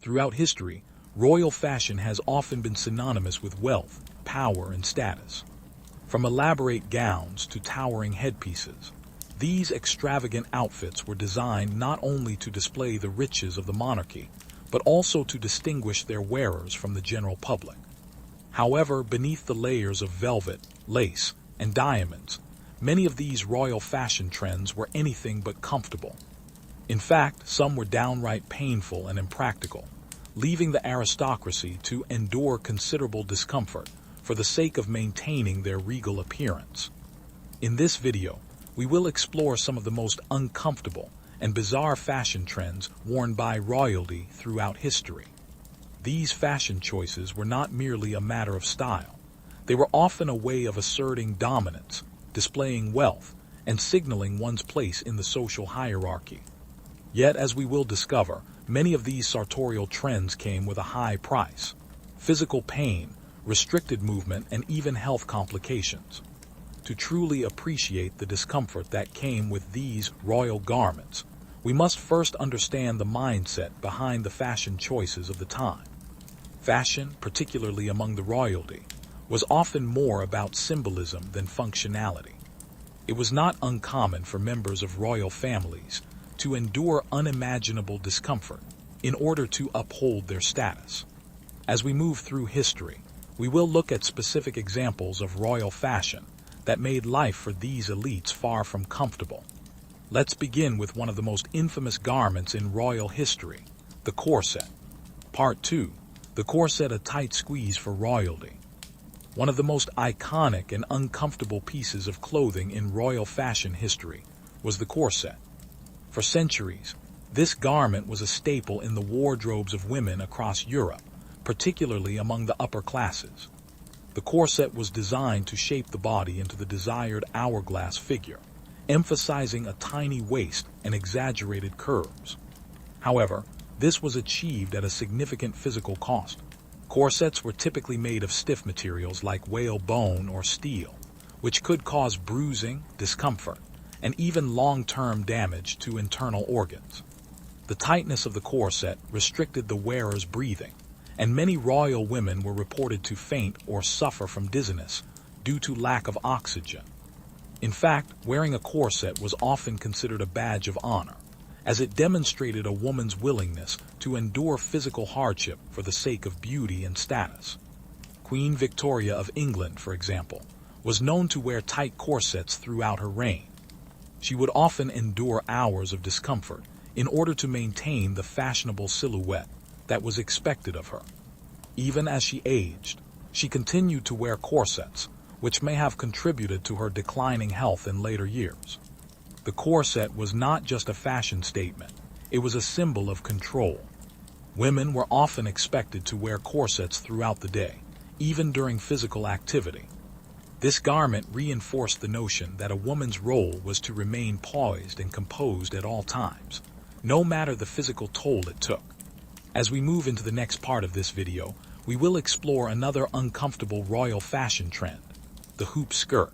Throughout history, royal fashion has often been synonymous with wealth, power, and status. From elaborate gowns to towering headpieces, these extravagant outfits were designed not only to display the riches of the monarchy, but also to distinguish their wearers from the general public. However, beneath the layers of velvet, lace, and diamonds, many of these royal fashion trends were anything but comfortable. In fact, some were downright painful and impractical, leaving the aristocracy to endure considerable discomfort for the sake of maintaining their regal appearance. In this video, we will explore some of the most uncomfortable and bizarre fashion trends worn by royalty throughout history. These fashion choices were not merely a matter of style. They were often a way of asserting dominance, displaying wealth, and signaling one's place in the social hierarchy. Yet, as we will discover, many of these sartorial trends came with a high price: physical pain, restricted movement, and even health complications. To truly appreciate the discomfort that came with these royal garments, we must first understand the mindset behind the fashion choices of the time. Fashion, particularly among the royalty, was often more about symbolism than functionality. It was not uncommon for members of royal families to endure unimaginable discomfort in order to uphold their status. As we move through history, we will look at specific examples of royal fashion that made life for these elites far from comfortable. Let's begin with one of the most infamous garments in royal history, the corset. Part 2. The corset, a tight squeeze for royalty. One of the most iconic and uncomfortable pieces of clothing in royal fashion history was the corset. For centuries, this garment was a staple in the wardrobes of women across Europe, particularly among the upper classes. The corset was designed to shape the body into the desired hourglass figure, emphasizing a tiny waist and exaggerated curves. However, this was achieved at a significant physical cost. Corsets were typically made of stiff materials like whalebone or steel, which could cause bruising, discomfort, and even long-term damage to internal organs. The tightness of the corset restricted the wearer's breathing, and many royal women were reported to faint or suffer from dizziness due to lack of oxygen. In fact, wearing a corset was often considered a badge of honor, as it demonstrated a woman's willingness to endure physical hardship for the sake of beauty and status. Queen Victoria of England, for example, was known to wear tight corsets throughout her reign. She would often endure hours of discomfort in order to maintain the fashionable silhouette that was expected of her. Even as she aged, she continued to wear corsets, which may have contributed to her declining health in later years. The corset was not just a fashion statement, it was a symbol of control. Women were often expected to wear corsets throughout the day, even during physical activity. This garment reinforced the notion that a woman's role was to remain poised and composed at all times, no matter the physical toll it took. As we move into the next part of this video, we will explore another uncomfortable royal fashion trend, the hoop skirt.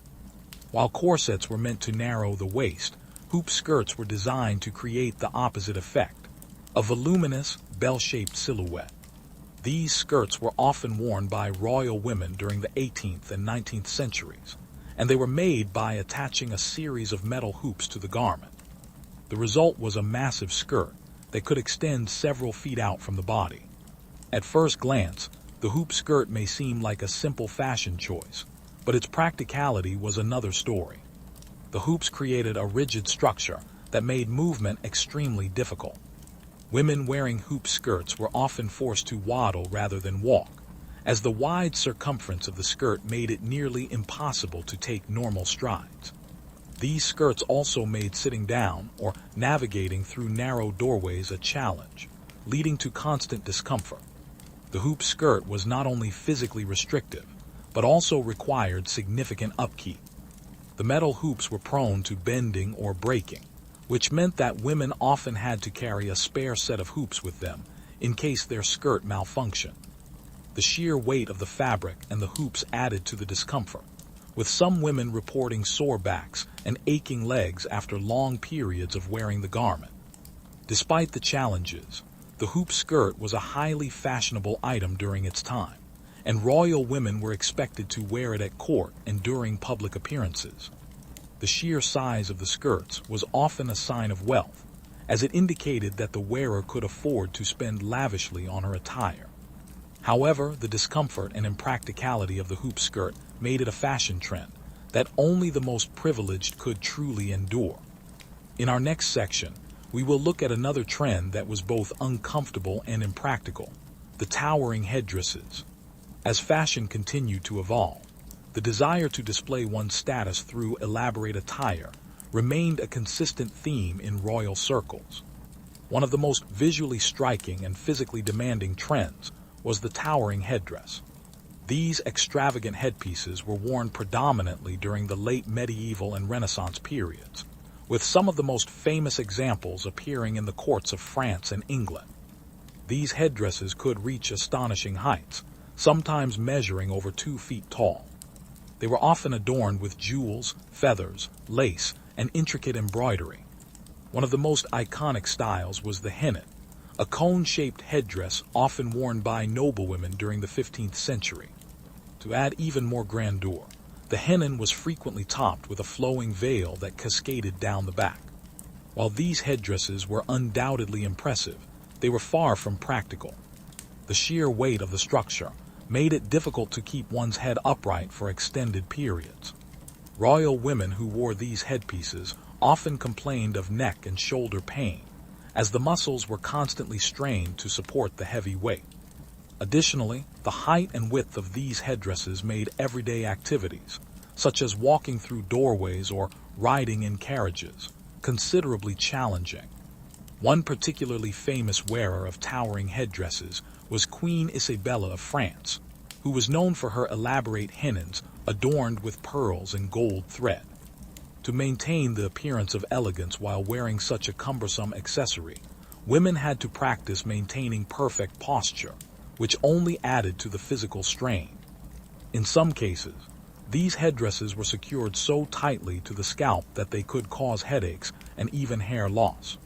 While corsets were meant to narrow the waist, hoop skirts were designed to create the opposite effect, a voluminous, bell-shaped silhouette. These skirts were often worn by royal women during the 18th and 19th centuries, and they were made by attaching a series of metal hoops to the garment. The result was a massive skirt that could extend several feet out from the body. At first glance, the hoop skirt may seem like a simple fashion choice, but its practicality was another story. The hoops created a rigid structure that made movement extremely difficult. Women wearing hoop skirts were often forced to waddle rather than walk, as the wide circumference of the skirt made it nearly impossible to take normal strides. These skirts also made sitting down or navigating through narrow doorways a challenge, leading to constant discomfort. The hoop skirt was not only physically restrictive, but also required significant upkeep. The metal hoops were prone to bending or breaking, which meant that women often had to carry a spare set of hoops with them in case their skirt malfunctioned. The sheer weight of the fabric and the hoops added to the discomfort, with some women reporting sore backs and aching legs after long periods of wearing the garment. Despite the challenges, The hoop skirt was a highly fashionable item during its time, and royal women were expected to wear it at court and during public appearances. The sheer size of the skirts was often a sign of wealth, as it indicated that the wearer could afford to spend lavishly on her attire. However, the discomfort and impracticality of the hoop skirt made it a fashion trend that only the most privileged could truly endure. In our next section, we will look at another trend that was both uncomfortable and impractical: the towering headdresses. As fashion continued to evolve, the desire to display one's status through elaborate attire remained a consistent theme in royal circles. One of the most visually striking and physically demanding trends was the towering headdress. These extravagant headpieces were worn predominantly during the late medieval and Renaissance periods, with some of the most famous examples appearing in the courts of France and England. These headdresses could reach astonishing heights, sometimes measuring over 2 feet tall. They were often adorned with jewels, feathers, lace, and intricate embroidery. One of the most iconic styles was the hennin, a cone-shaped headdress often worn by noblewomen during the 15th century. To add even more grandeur, the hennin was frequently topped with a flowing veil that cascaded down the back. While these headdresses were undoubtedly impressive, they were far from practical. The sheer weight of the structure made it difficult to keep one's head upright for extended periods. Royal women who wore these headpieces often complained of neck and shoulder pain, as the muscles were constantly strained to support the heavy weight. Additionally, the height and width of these headdresses made everyday activities, such as walking through doorways or riding in carriages, considerably challenging. One particularly famous wearer of towering headdresses was Queen Isabella of France, who was known for her elaborate hennins adorned with pearls and gold thread. To maintain the appearance of elegance while wearing such a cumbersome accessory, women had to practice maintaining perfect posture, which only added to the physical strain. In some cases, these headdresses were secured so tightly to the scalp that they could cause headaches and even hair loss.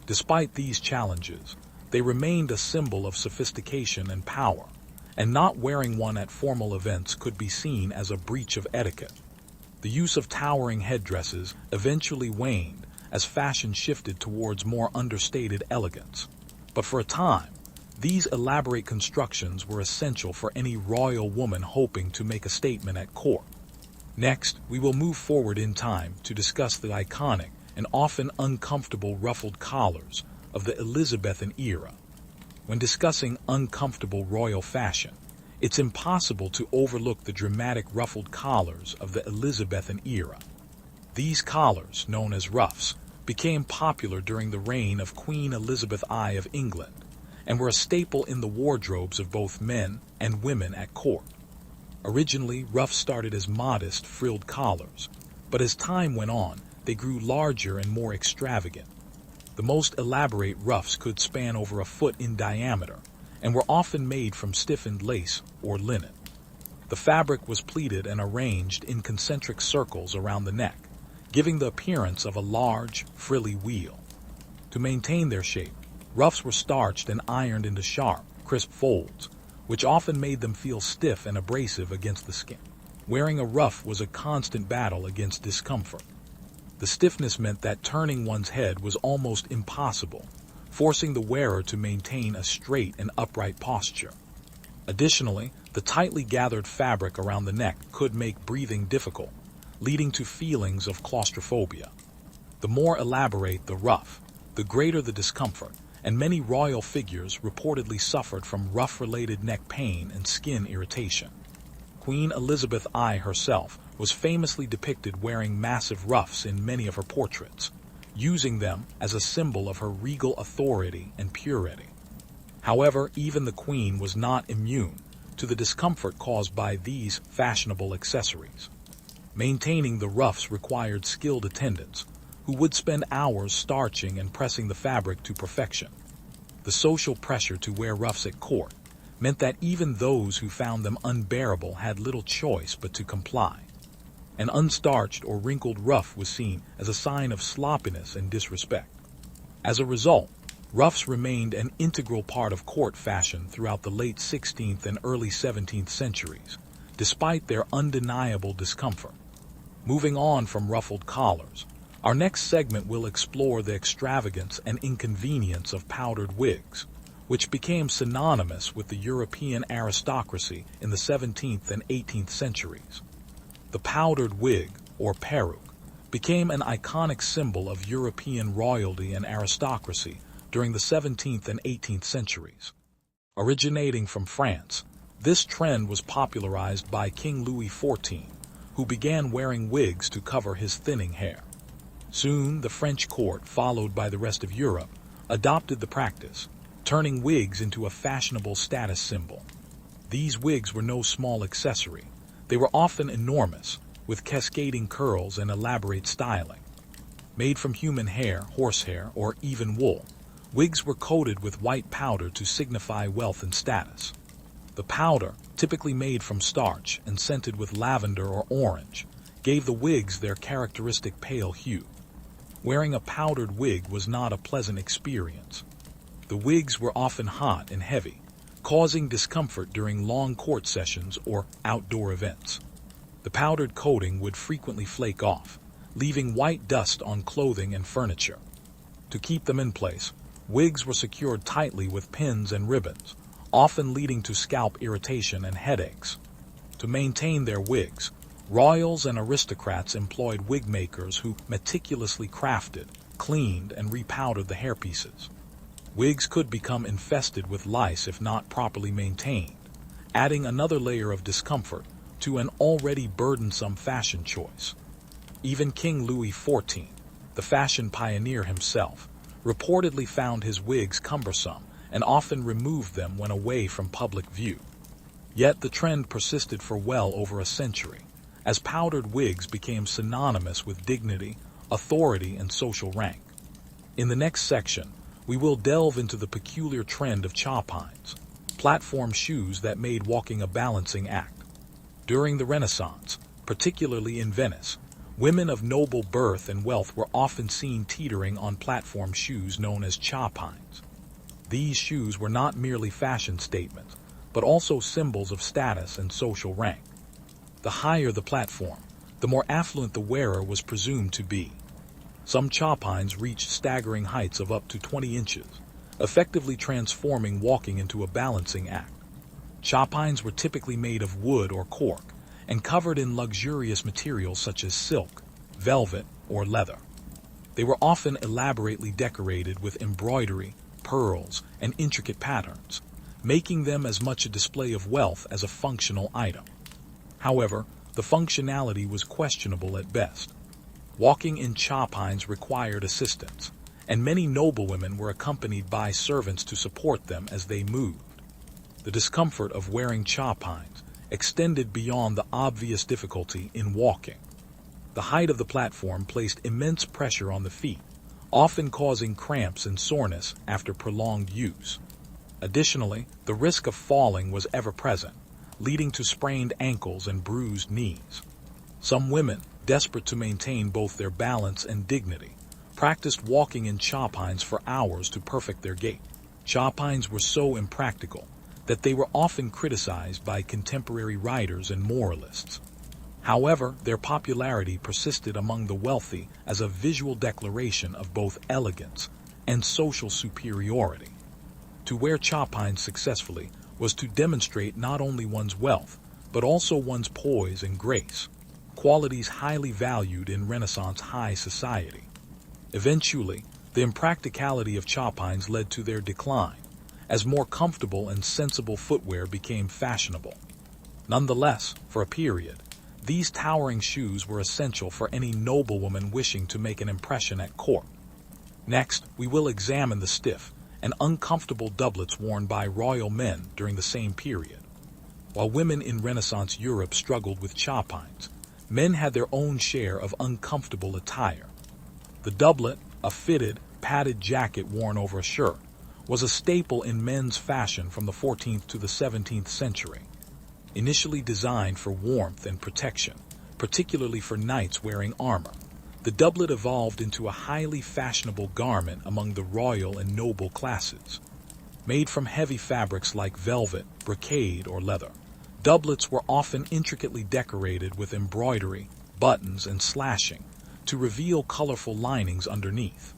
Despite these challenges, they remained a symbol of sophistication and power, and not wearing one at formal events could be seen as a breach of etiquette. The use of towering headdresses eventually waned as fashion shifted towards more understated elegance. But for a time, these elaborate constructions were essential for any royal woman hoping to make a statement at court. Next, we will move forward in time to discuss the iconic and often uncomfortable ruffled collars of the Elizabethan era. When discussing uncomfortable royal fashion, it's impossible to overlook the dramatic ruffled collars of the Elizabethan era. These collars, known as ruffs, became popular during the reign of Queen Elizabeth I of England, and were a staple in the wardrobes of both men and women at court. Originally, ruffs started as modest, frilled collars, but as time went on, they grew larger and more extravagant. The most elaborate ruffs could span over a foot in diameter, and were often made from stiffened lace or linen. The fabric was pleated and arranged in concentric circles around the neck, giving the appearance of a large, frilly wheel. To maintain their shape, ruffs were starched and ironed into sharp, crisp folds, which often made them feel stiff and abrasive against the skin. Wearing a ruff was a constant battle against discomfort. The stiffness meant that turning one's head was almost impossible, forcing the wearer to maintain a straight and upright posture. Additionally, the tightly gathered fabric around the neck could make breathing difficult, leading to feelings of claustrophobia. The more elaborate the ruff, the greater the discomfort, and many royal figures reportedly suffered from ruff-related neck pain and skin irritation. Queen Elizabeth I herself was famously depicted wearing massive ruffs in many of her portraits, using them as a symbol of her regal authority and purity. However, even the Queen was not immune to the discomfort caused by these fashionable accessories. Maintaining the ruffs required skilled attendants, who would spend hours starching and pressing the fabric to perfection. The social pressure to wear ruffs at court meant that even those who found them unbearable had little choice but to comply. An unstarched or wrinkled ruff was seen as a sign of sloppiness and disrespect. As a result, Ruffs remained an integral part of court fashion throughout the late 16th and early 17th centuries, despite their undeniable discomfort. Moving on from ruffled collars, our next segment will explore the extravagance and inconvenience of powdered wigs, which became synonymous with the European aristocracy in the 17th and 18th centuries. The powdered wig, or peruke, became an iconic symbol of European royalty and aristocracy during the 17th and 18th centuries. Originating from France, this trend was popularized by King Louis XIV, who began wearing wigs to cover his thinning hair. Soon, the French court, followed by the rest of Europe, adopted the practice, turning wigs into a fashionable status symbol. These wigs were no small accessory. They were often enormous, with cascading curls and elaborate styling. Made from human hair, horsehair, or even wool, wigs were coated with white powder to signify wealth and status. The powder, typically made from starch and scented with lavender or orange, gave the wigs their characteristic pale hue. Wearing a powdered wig was not a pleasant experience. The wigs were often hot and heavy, causing discomfort during long court sessions or outdoor events. The powdered coating would frequently flake off, leaving white dust on clothing and furniture. To keep them in place, wigs were secured tightly with pins and ribbons, often leading to scalp irritation and headaches. To maintain their wigs, royals and aristocrats employed wig makers who meticulously crafted, cleaned, and repowdered the hairpieces. Wigs could become infested with lice if not properly maintained, adding another layer of discomfort to an already burdensome fashion choice. Even King Louis XIV, the fashion pioneer himself, reportedly found his wigs cumbersome and often removed them when away from public view. Yet the trend persisted for well over a century, as powdered wigs became synonymous with dignity, authority, and social rank. In the next section, we will delve into the peculiar trend of chopines, platform shoes that made walking a balancing act. During the Renaissance, particularly in Venice, women of noble birth and wealth were often seen teetering on platform shoes known as chopines. These shoes were not merely fashion statements, but also symbols of status and social rank. The higher the platform, the more affluent the wearer was presumed to be. Some chopines reached staggering heights of up to 20 inches, effectively transforming walking into a balancing act. Chopines were typically made of wood or cork and covered in luxurious materials such as silk, velvet, or leather. They were often elaborately decorated with embroidery, pearls, and intricate patterns, making them as much a display of wealth as a functional item. However, the functionality was questionable at best. Walking in chopines required assistance, and many noblewomen were accompanied by servants to support them as they moved. The discomfort of wearing chopines extended beyond the obvious difficulty in walking. The height of the platform placed immense pressure on the feet, often causing cramps and soreness after prolonged use. Additionally, the risk of falling was ever present, leading to sprained ankles and bruised knees. Some women, desperate to maintain both their balance and dignity, practiced walking in chopines for hours to perfect their gait. Chopines were so impractical that they were often criticized by contemporary writers and moralists. However, their popularity persisted among the wealthy as a visual declaration of both elegance and social superiority. To wear chopines successfully was to demonstrate not only one's wealth, but also one's poise and grace, qualities highly valued in Renaissance high society. Eventually, the impracticality of chopines led to their decline, as more comfortable and sensible footwear became fashionable. Nonetheless, for a period, these towering shoes were essential for any noblewoman wishing to make an impression at court. Next, we will examine the stiff and uncomfortable doublets worn by royal men during the same period. While women in Renaissance Europe struggled with chopines, men had their own share of uncomfortable attire. The doublet, a fitted, padded jacket worn over a shirt, was a staple in men's fashion from the 14th to the 17th century. Initially designed for warmth and protection, particularly for knights wearing armor, the doublet evolved into a highly fashionable garment among the royal and noble classes. Made from heavy fabrics like velvet, brocade, or leather, doublets were often intricately decorated with embroidery, buttons, and slashing to reveal colorful linings underneath.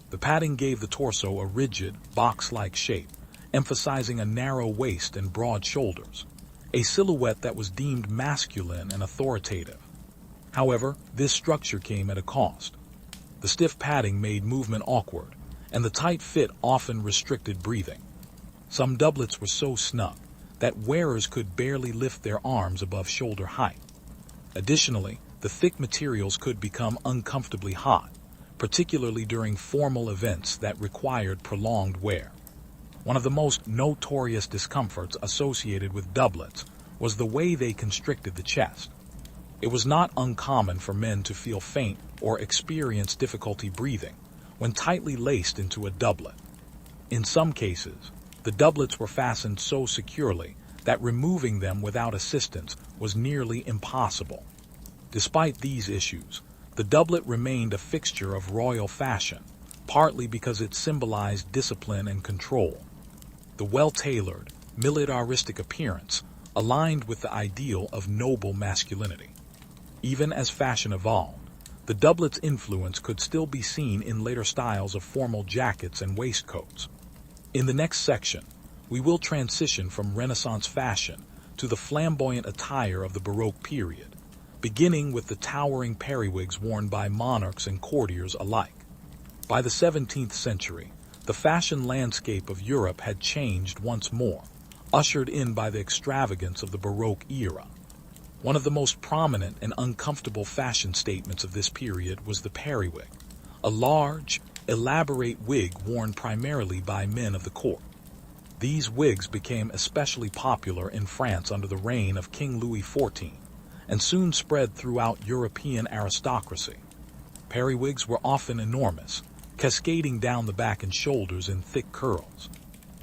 The padding gave the torso a rigid, box-like shape, emphasizing a narrow waist and broad shoulders, a silhouette that was deemed masculine and authoritative. However, this structure came at a cost. The stiff padding made movement awkward, and the tight fit often restricted breathing. Some doublets were so snug that wearers could barely lift their arms above shoulder height. Additionally, the thick materials could become uncomfortably hot, particularly during formal events that required prolonged wear. One of the most notorious discomforts associated with doublets was the way they constricted the chest. It was not uncommon for men to feel faint or experience difficulty breathing when tightly laced into a doublet. In some cases, the doublets were fastened so securely that removing them without assistance was nearly impossible. Despite these issues, the doublet remained a fixture of royal fashion, partly because it symbolized discipline and control. The well-tailored, militaristic appearance aligned with the ideal of noble masculinity. Even as fashion evolved, the doublet's influence could still be seen in later styles of formal jackets and waistcoats. In the next section, we will transition from Renaissance fashion to the flamboyant attire of the Baroque period, beginning with the towering periwigs worn by monarchs and courtiers alike. By the 17th century, the fashion landscape of Europe had changed once more, ushered in by the extravagance of the Baroque era. One of the most prominent and uncomfortable fashion statements of this period was the periwig, a large, elaborate wig worn primarily by men of the court. These wigs became especially popular in France under the reign of King Louis XIV, and soon spread throughout European aristocracy. Periwigs were often enormous, cascading down the back and shoulders in thick curls.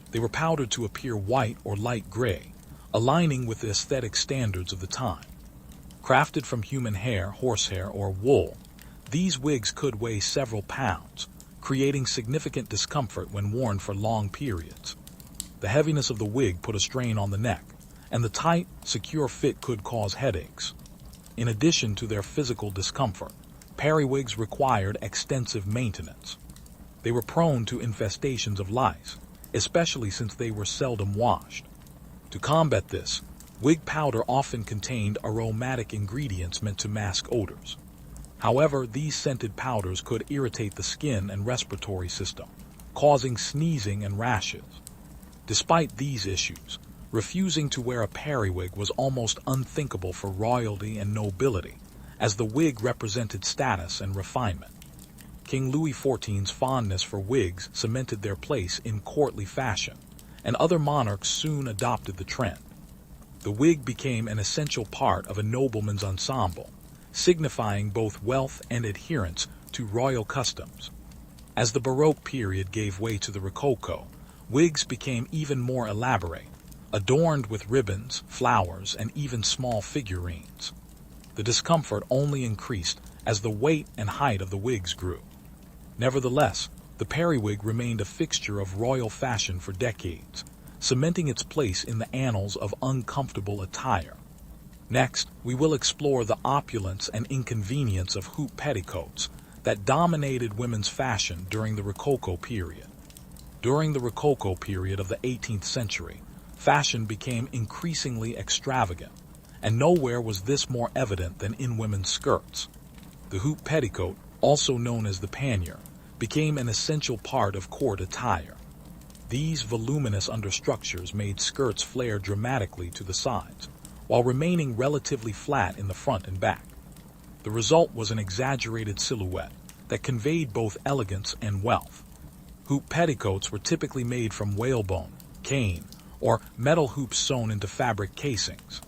They were powdered to appear white or light gray, aligning with the aesthetic standards of the time. Crafted from human hair, horsehair, or wool, these wigs could weigh several pounds, creating significant discomfort when worn for long periods. The heaviness of the wig put a strain on the neck, and the tight, secure fit could cause headaches. In addition to their physical discomfort, periwigs required extensive maintenance. They were prone to infestations of lice, especially since they were seldom washed. To combat this, wig powder often contained aromatic ingredients meant to mask odors. However, these scented powders could irritate the skin and respiratory system, causing sneezing and rashes. Despite these issues, refusing to wear a periwig was almost unthinkable for royalty and nobility, as the wig represented status and refinement. King Louis XIV's fondness for wigs cemented their place in courtly fashion, and other monarchs soon adopted the trend. The wig became an essential part of a nobleman's ensemble, signifying both wealth and adherence to royal customs. As the Baroque period gave way to the Rococo, wigs became even more elaborate, adorned with ribbons, flowers, and even small figurines. The discomfort only increased as the weight and height of the wigs grew. Nevertheless, the periwig remained a fixture of royal fashion for decades, cementing its place in the annals of uncomfortable attire. Next, we will explore the opulence and inconvenience of hoop petticoats that dominated women's fashion during the Rococo period. During the Rococo period of the 18th century, fashion became increasingly extravagant, and nowhere was this more evident than in women's skirts. The hoop petticoat, also known as the pannier, became an essential part of court attire. These voluminous understructures made skirts flare dramatically to the sides, while remaining relatively flat in the front and back. The result was an exaggerated silhouette that conveyed both elegance and wealth. Hoop petticoats were typically made from whalebone, cane, or metal hoops sewn into fabric casings.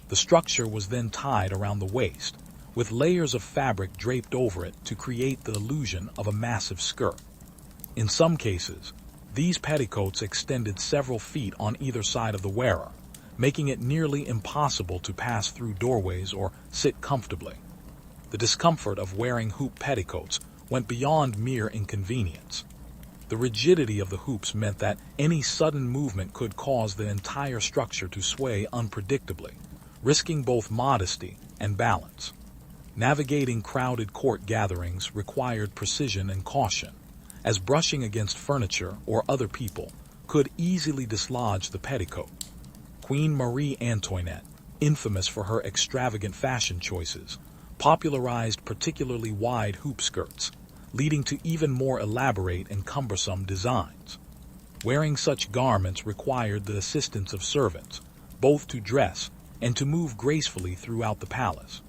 The structure was then tied around the waist, with layers of fabric draped over it to create the illusion of a massive skirt. In some cases, these petticoats extended several feet on either side of the wearer, making it nearly impossible to pass through doorways or sit comfortably. The discomfort of wearing hoop petticoats went beyond mere inconvenience. The rigidity of the hoops meant that any sudden movement could cause the entire structure to sway unpredictably, risking both modesty and balance. Navigating crowded court gatherings required precision and caution, as brushing against furniture or other people could easily dislodge the petticoat. Queen Marie Antoinette, infamous for her extravagant fashion choices, popularized particularly wide hoop skirts, leading to even more elaborate and cumbersome designs. Wearing such garments required the assistance of servants, both to dress and to move gracefully throughout the palace.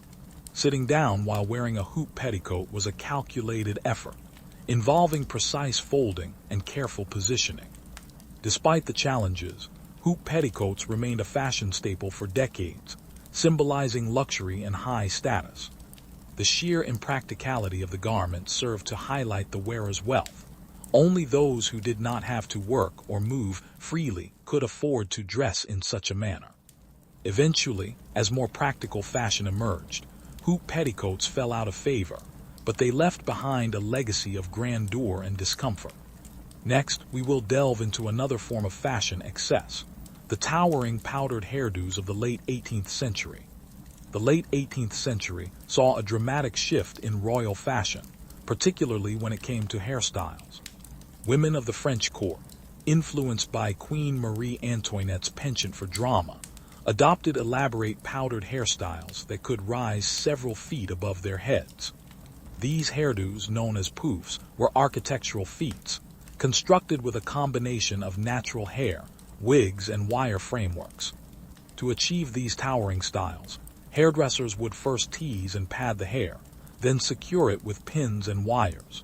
Sitting down while wearing a hoop petticoat was a calculated effort, involving precise folding and careful positioning. Despite the challenges, hoop petticoats remained a fashion staple for decades, symbolizing luxury and high status. The sheer impracticality of the garment served to highlight the wearer's wealth. Only those who did not have to work or move freely could afford to dress in such a manner. Eventually, as more practical fashion emerged, hoop petticoats fell out of favor, but they left behind a legacy of grandeur and discomfort. Next, we will delve into another form of fashion excess, the towering powdered hairdos of the late 18th century. The late 18th century saw a dramatic shift in royal fashion, particularly when it came to hairstyles. Women of the French court, influenced by Queen Marie Antoinette's penchant for drama, adopted elaborate powdered hairstyles that could rise several feet above their heads. These hairdos, known as poufs, were architectural feats, constructed with a combination of natural hair, wigs, and wire frameworks. To achieve these towering styles, hairdressers would first tease and pad the hair, then secure it with pins and wires.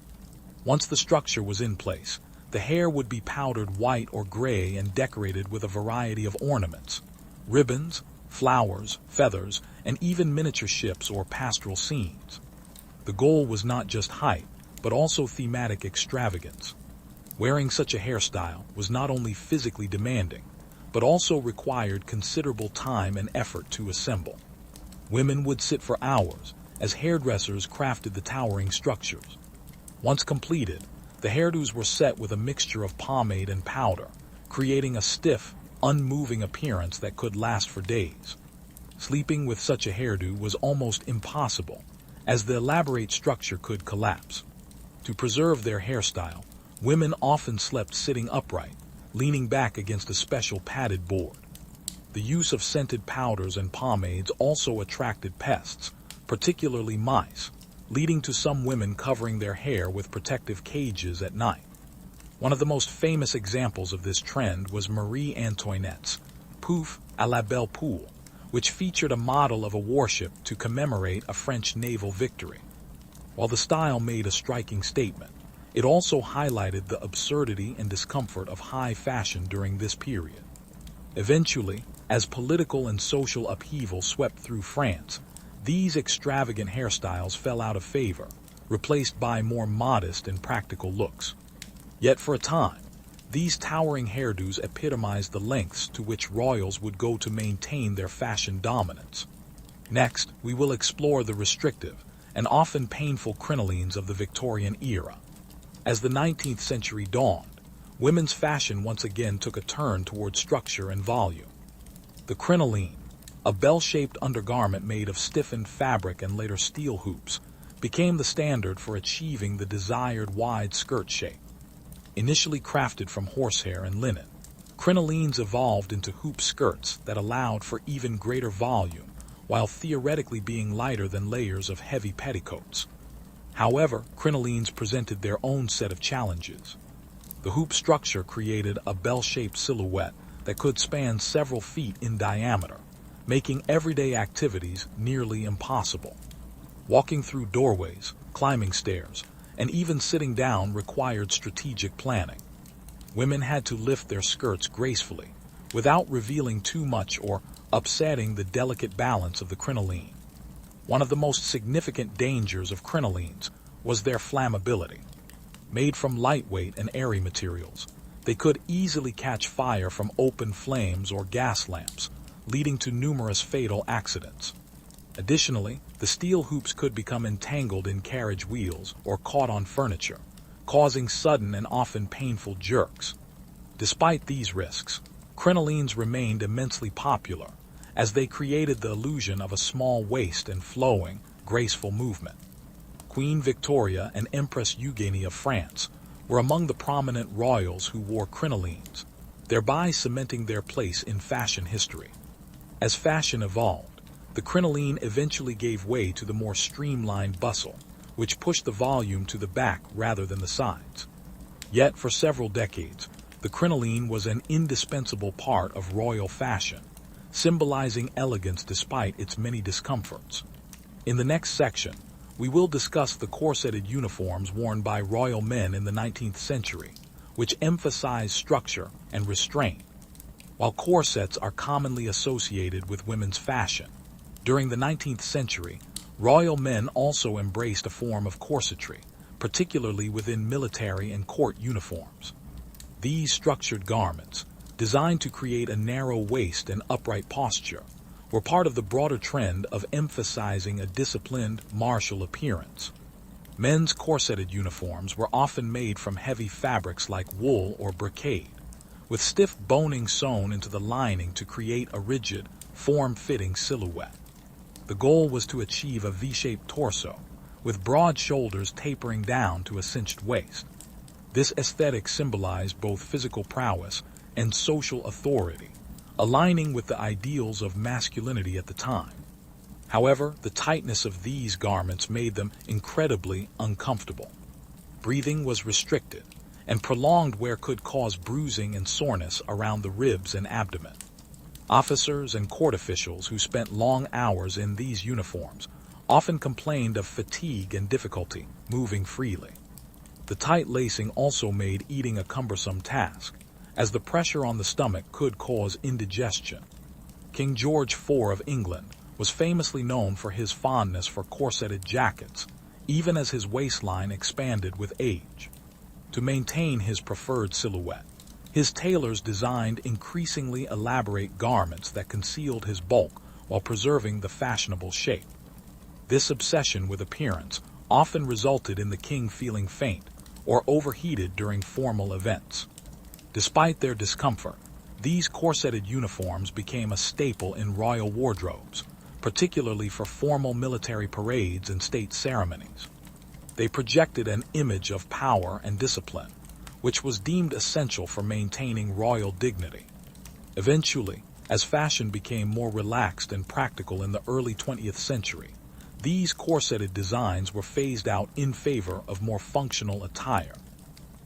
Once the structure was in place, the hair would be powdered white or gray and decorated with a variety of ornaments, ribbons, flowers, feathers, and even miniature ships or pastoral scenes. The goal was not just height, but also thematic extravagance. Wearing such a hairstyle was not only physically demanding, but also required considerable time and effort to assemble. Women would sit for hours as hairdressers crafted the towering structures. Once completed, the hairdos were set with a mixture of pomade and powder, creating a stiff, unmoving appearance that could last for days. Sleeping with such a hairdo was almost impossible, as the elaborate structure could collapse. To preserve their hairstyle, women often slept sitting upright, leaning back against a special padded board. The use of scented powders and pomades also attracted pests, particularly mice, leading to some women covering their hair with protective cages at night. One of the most famous examples of this trend was Marie Antoinette's pouf à la belle poule, which featured a model of a warship to commemorate a French naval victory. While the style made a striking statement, it also highlighted the absurdity and discomfort of high fashion during this period. Eventually, as political and social upheaval swept through France, these extravagant hairstyles fell out of favor, replaced by more modest and practical looks. Yet for a time, these towering hairdos epitomized the lengths to which royals would go to maintain their fashion dominance. Next, we will explore the restrictive and often painful crinolines of the Victorian era. As the 19th century dawned, women's fashion once again took a turn toward structure and volume. The crinoline, a bell-shaped undergarment made of stiffened fabric and later steel hoops, became the standard for achieving the desired wide skirt shape. Initially crafted from horsehair and linen, crinolines evolved into hoop skirts that allowed for even greater volume, while theoretically being lighter than layers of heavy petticoats. However, crinolines presented their own set of challenges. The hoop structure created a bell-shaped silhouette that could span several feet in diameter, making everyday activities nearly impossible. Walking through doorways, climbing stairs, and even sitting down required strategic planning. Women had to lift their skirts gracefully, without revealing too much or upsetting the delicate balance of the crinoline. One of the most significant dangers of crinolines was their flammability. Made from lightweight and airy materials, they could easily catch fire from open flames or gas lamps, leading to numerous fatal accidents. Additionally, the steel hoops could become entangled in carriage wheels or caught on furniture, causing sudden and often painful jerks. Despite these risks, crinolines remained immensely popular, as they created the illusion of a small waist and flowing, graceful movement. Queen Victoria and Empress Eugenie of France were among the prominent royals who wore crinolines, thereby cementing their place in fashion history. As fashion evolved, the crinoline eventually gave way to the more streamlined bustle, which pushed the volume to the back rather than the sides. Yet for several decades, the crinoline was an indispensable part of royal fashion, symbolizing elegance despite its many discomforts. In the next section, we will discuss the corseted uniforms worn by royal men in the 19th century, which emphasize structure and restraint. While corsets are commonly associated with women's fashion, during the 19th century, royal men also embraced a form of corsetry, particularly within military and court uniforms. These structured garments, designed to create a narrow waist and upright posture, were part of the broader trend of emphasizing a disciplined, martial appearance. Men's corseted uniforms were often made from heavy fabrics like wool or brocade, with stiff boning sewn into the lining to create a rigid, form-fitting silhouette. The goal was to achieve a V-shaped torso, with broad shoulders tapering down to a cinched waist. This aesthetic symbolized both physical prowess and social authority, aligning with the ideals of masculinity at the time. However, the tightness of these garments made them incredibly uncomfortable. Breathing was restricted, and prolonged wear could cause bruising and soreness around the ribs and abdomen. Officers and court officials who spent long hours in these uniforms often complained of fatigue and difficulty moving freely. The tight lacing also made eating a cumbersome task, as the pressure on the stomach could cause indigestion. King George IV of England was famously known for his fondness for corseted jackets, even as his waistline expanded with age. To maintain his preferred silhouette, his tailors designed increasingly elaborate garments that concealed his bulk while preserving the fashionable shape. This obsession with appearance often resulted in the king feeling faint or overheated during formal events. Despite their discomfort, these corseted uniforms became a staple in royal wardrobes, particularly for formal military parades and state ceremonies. They projected an image of power and discipline, which was deemed essential for maintaining royal dignity. Eventually, as fashion became more relaxed and practical in the early 20th century, these corseted designs were phased out in favor of more functional attire.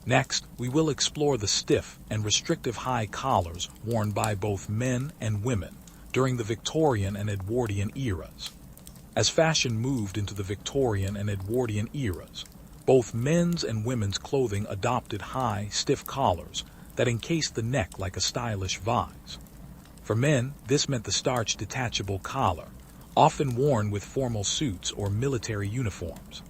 Next, we will explore the stiff and restrictive high collars worn by both men and women during the Victorian and Edwardian eras. As fashion moved into the Victorian and Edwardian eras, both men's and women's clothing adopted high, stiff collars that encased the neck like a stylish vise. For men, this meant the starched detachable collar, often worn with formal suits or military uniforms.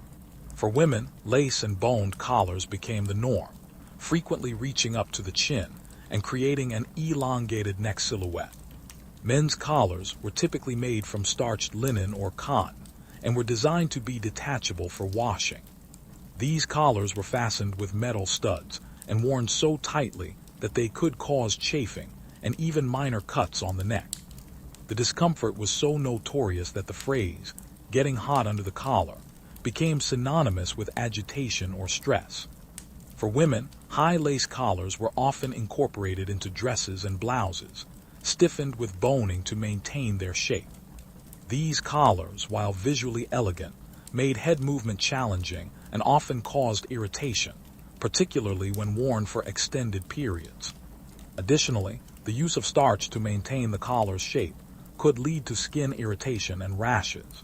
For women, lace and boned collars became the norm, frequently reaching up to the chin and creating an elongated neck silhouette. Men's collars were typically made from starched linen or cotton and were designed to be detachable for washing. These collars were fastened with metal studs and worn so tightly that they could cause chafing and even minor cuts on the neck. The discomfort was so notorious that the phrase, "getting hot under the collar," became synonymous with agitation or stress. For women, high lace collars were often incorporated into dresses and blouses, stiffened with boning to maintain their shape. These collars, while visually elegant, made head movement challenging and often caused irritation, particularly when worn for extended periods. Additionally, the use of starch to maintain the collar's shape could lead to skin irritation and rashes.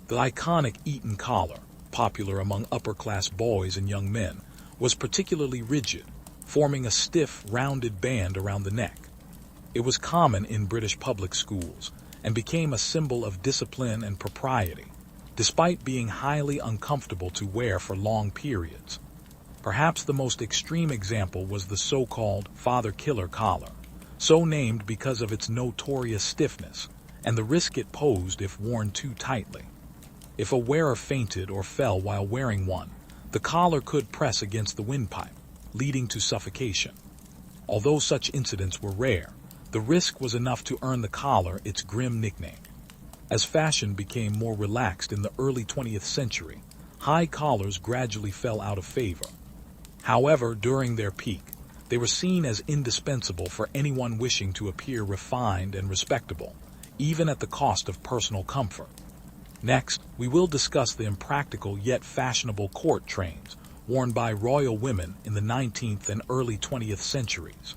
The iconic Eton collar, popular among upper-class boys and young men, was particularly rigid, forming a stiff, rounded band around the neck. It was common in British public schools and became a symbol of discipline and propriety, despite being highly uncomfortable to wear for long periods. Perhaps the most extreme example was the so-called father killer collar, so named because of its notorious stiffness and the risk it posed if worn too tightly. If a wearer fainted or fell while wearing one, the collar could press against the windpipe, leading to suffocation. Although such incidents were rare, the risk was enough to earn the collar its grim nickname. As fashion became more relaxed in the early 20th century, high collars gradually fell out of favor. However, during their peak, they were seen as indispensable for anyone wishing to appear refined and respectable, even at the cost of personal comfort. Next, we will discuss the impractical yet fashionable court trains worn by royal women in the 19th and early 20th centuries.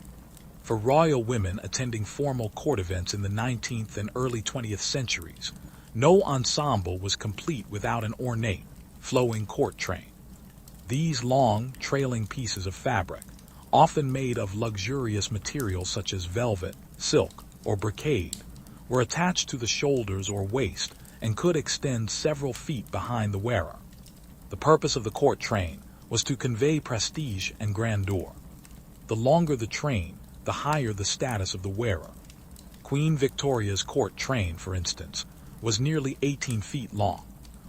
For royal women attending formal court events in the 19th and early 20th centuries, no ensemble was complete without an ornate, flowing court train. These long, trailing pieces of fabric, often made of luxurious materials such as velvet, silk, or brocade, were attached to the shoulders or waist and could extend several feet behind the wearer. The purpose of the court train was to convey prestige and grandeur. The longer the train, the higher the status of the wearer. Queen Victoria's court train, for instance, was nearly 18 feet long,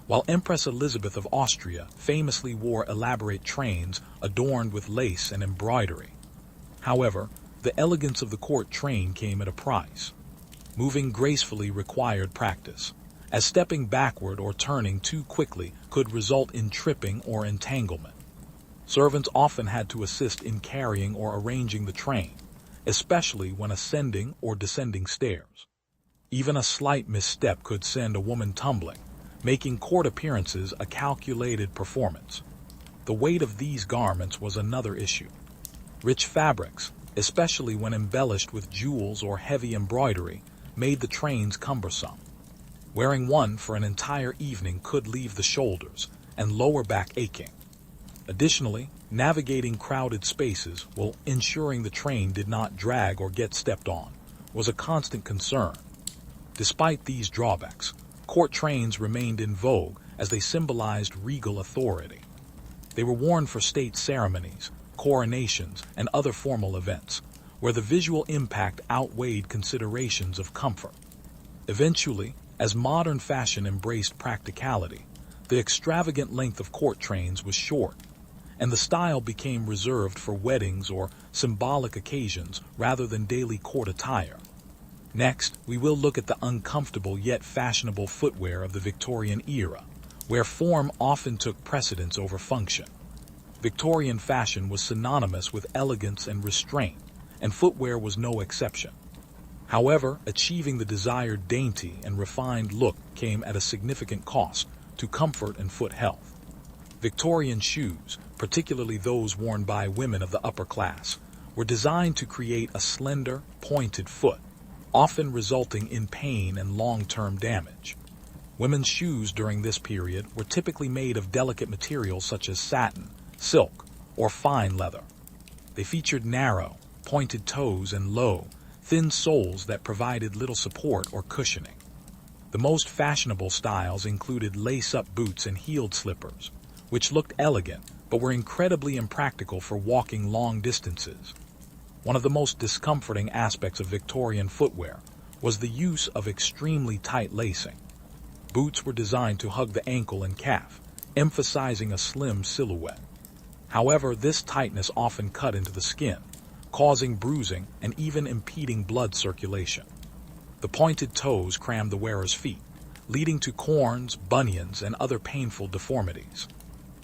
while Empress Elizabeth of Austria famously wore elaborate trains adorned with lace and embroidery. However, the elegance of the court train came at a price. Moving gracefully required practice, as stepping backward or turning too quickly could result in tripping or entanglement. Servants often had to assist in carrying or arranging the train, especially when ascending or descending stairs. Even a slight misstep could send a woman tumbling, making court appearances a calculated performance. The weight of these garments was another issue. Rich fabrics, especially when embellished with jewels or heavy embroidery, made the trains cumbersome. Wearing one for an entire evening could leave the shoulders and lower back aching. Additionally, navigating crowded spaces while ensuring the train did not drag or get stepped on was a constant concern. Despite these drawbacks, court trains remained in vogue as they symbolized regal authority. They were worn for state ceremonies, coronations, and other formal events, where the visual impact outweighed considerations of comfort. Eventually, as modern fashion embraced practicality, the extravagant length of court trains was short, and the style became reserved for weddings or symbolic occasions rather than daily court attire. Next, we will look at the uncomfortable yet fashionable footwear of the Victorian era, where form often took precedence over function. Victorian fashion was synonymous with elegance and restraint, and footwear was no exception. However, achieving the desired dainty and refined look came at a significant cost to comfort and foot health. Victorian shoes, particularly those worn by women of the upper class, were designed to create a slender, pointed foot, often resulting in pain and long-term damage. Women's shoes during this period were typically made of delicate materials such as satin, silk, or fine leather. They featured narrow, pointed toes and low, thin soles that provided little support or cushioning. The most fashionable styles included lace-up boots and heeled slippers, which looked elegant but were incredibly impractical for walking long distances. One of the most discomforting aspects of Victorian footwear was the use of extremely tight lacing. Boots were designed to hug the ankle and calf, emphasizing a slim silhouette. However, this tightness often cut into the skin, causing bruising and even impeding blood circulation. The pointed toes crammed the wearer's feet, leading to corns, bunions, and other painful deformities.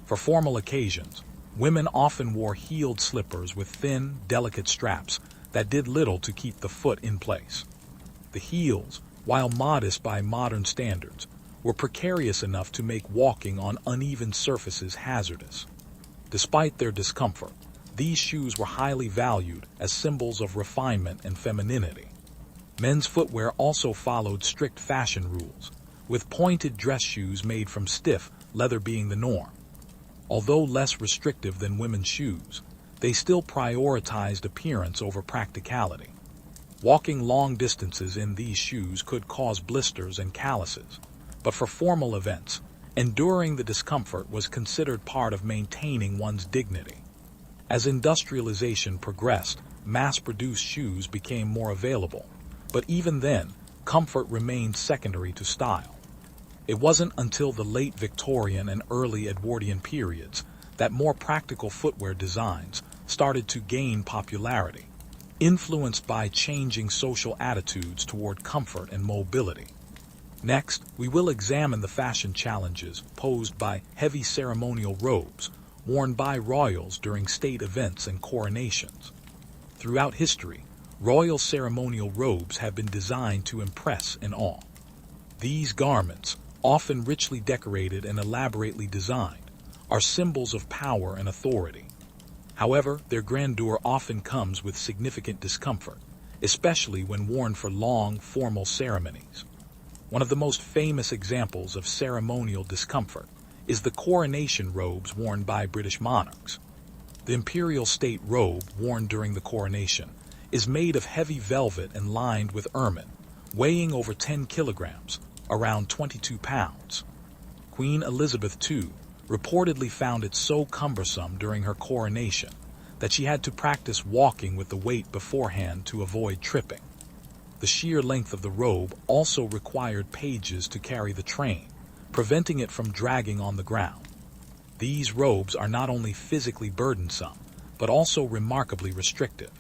For formal occasions, women often wore heeled slippers with thin, delicate straps that did little to keep the foot in place. The heels, while modest by modern standards, were precarious enough to make walking on uneven surfaces hazardous. Despite their discomfort, these shoes were highly valued as symbols of refinement and femininity. Men's footwear also followed strict fashion rules, with pointed dress shoes made from stiff leather being the norm. Although less restrictive than women's shoes, they still prioritized appearance over practicality. Walking long distances in these shoes could cause blisters and calluses, but for formal events, enduring the discomfort was considered part of maintaining one's dignity. As industrialization progressed, mass-produced shoes became more available, but even then, comfort remained secondary to style. It wasn't until the late Victorian and early Edwardian periods that more practical footwear designs started to gain popularity, influenced by changing social attitudes toward comfort and mobility. Next, we will examine the fashion challenges posed by heavy ceremonial robes worn by royals during state events and coronations. Throughout history, royal ceremonial robes have been designed to impress and awe. These garments, often richly decorated and elaborately designed, are symbols of power and authority. However, their grandeur often comes with significant discomfort, especially when worn for long, formal ceremonies. One of the most famous examples of ceremonial discomfort is the coronation robes worn by British monarchs. The imperial state robe worn during the coronation is made of heavy velvet and lined with ermine, weighing over 10 kilograms, around 22 pounds. Queen Elizabeth II reportedly found it so cumbersome during her coronation that she had to practice walking with the weight beforehand to avoid tripping. The sheer length of the robe also required pages to carry the train, preventing it from dragging on the ground. These robes are not only physically burdensome, but also remarkably restrictive.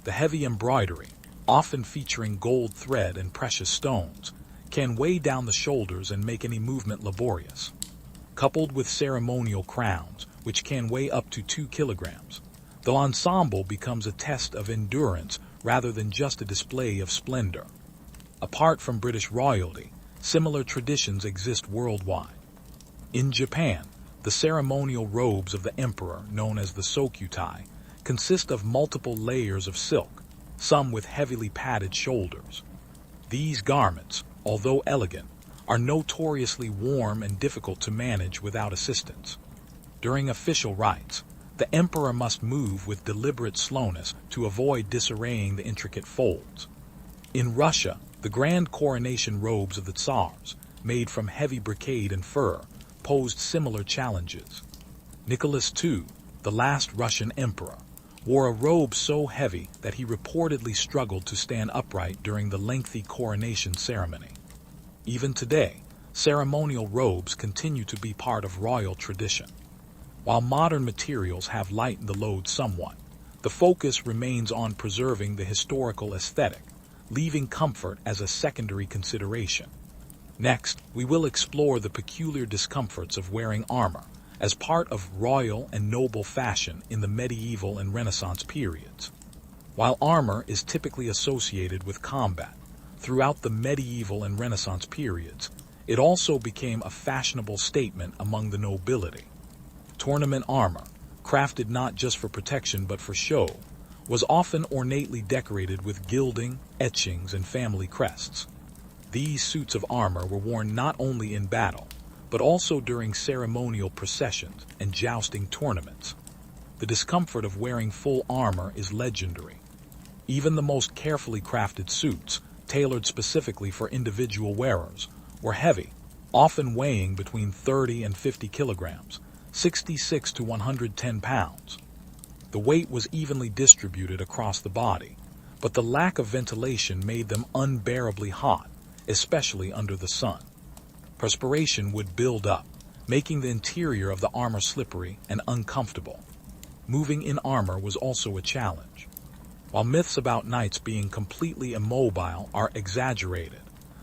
The heavy embroidery, often featuring gold thread and precious stones, can weigh down the shoulders and make any movement laborious. Coupled with ceremonial crowns, which can weigh up to 2 kilograms, the ensemble becomes a test of endurance rather than just a display of splendor. Apart from British royalty, similar traditions exist worldwide. In Japan, the ceremonial robes of the emperor, known as the sokutai, consist of multiple layers of silk, some with heavily padded shoulders. These garments, although elegant, are notoriously warm and difficult to manage without assistance. During official rites, the emperor must move with deliberate slowness to avoid disarraying the intricate folds. In Russia, the grand coronation robes of the Tsars, made from heavy brocade and fur, posed similar challenges. Nicholas II, the last Russian emperor, wore a robe so heavy that he reportedly struggled to stand upright during the lengthy coronation ceremony. Even today, ceremonial robes continue to be part of royal tradition. While modern materials have lightened the load somewhat, the focus remains on preserving the historical aesthetic, leaving comfort as a secondary consideration. Next, we will explore the peculiar discomforts of wearing armor as part of royal and noble fashion in the medieval and Renaissance periods. While armor is typically associated with combat, throughout the medieval and Renaissance periods, it also became a fashionable statement among the nobility. Tournament armor, crafted not just for protection but for show, was often ornately decorated with gilding, etchings, and family crests. These suits of armor were worn not only in battle, but also during ceremonial processions and jousting tournaments. The discomfort of wearing full armor is legendary. Even the most carefully crafted suits, tailored specifically for individual wearers, were heavy, often weighing between 30 and 50 kilograms, 66 to 110 pounds. The weight was evenly distributed across the body, but the lack of ventilation made them unbearably hot, especially under the sun. Perspiration would build up, making the interior of the armor slippery and uncomfortable. Moving in armor was also a challenge. While myths about knights being completely immobile are exaggerated,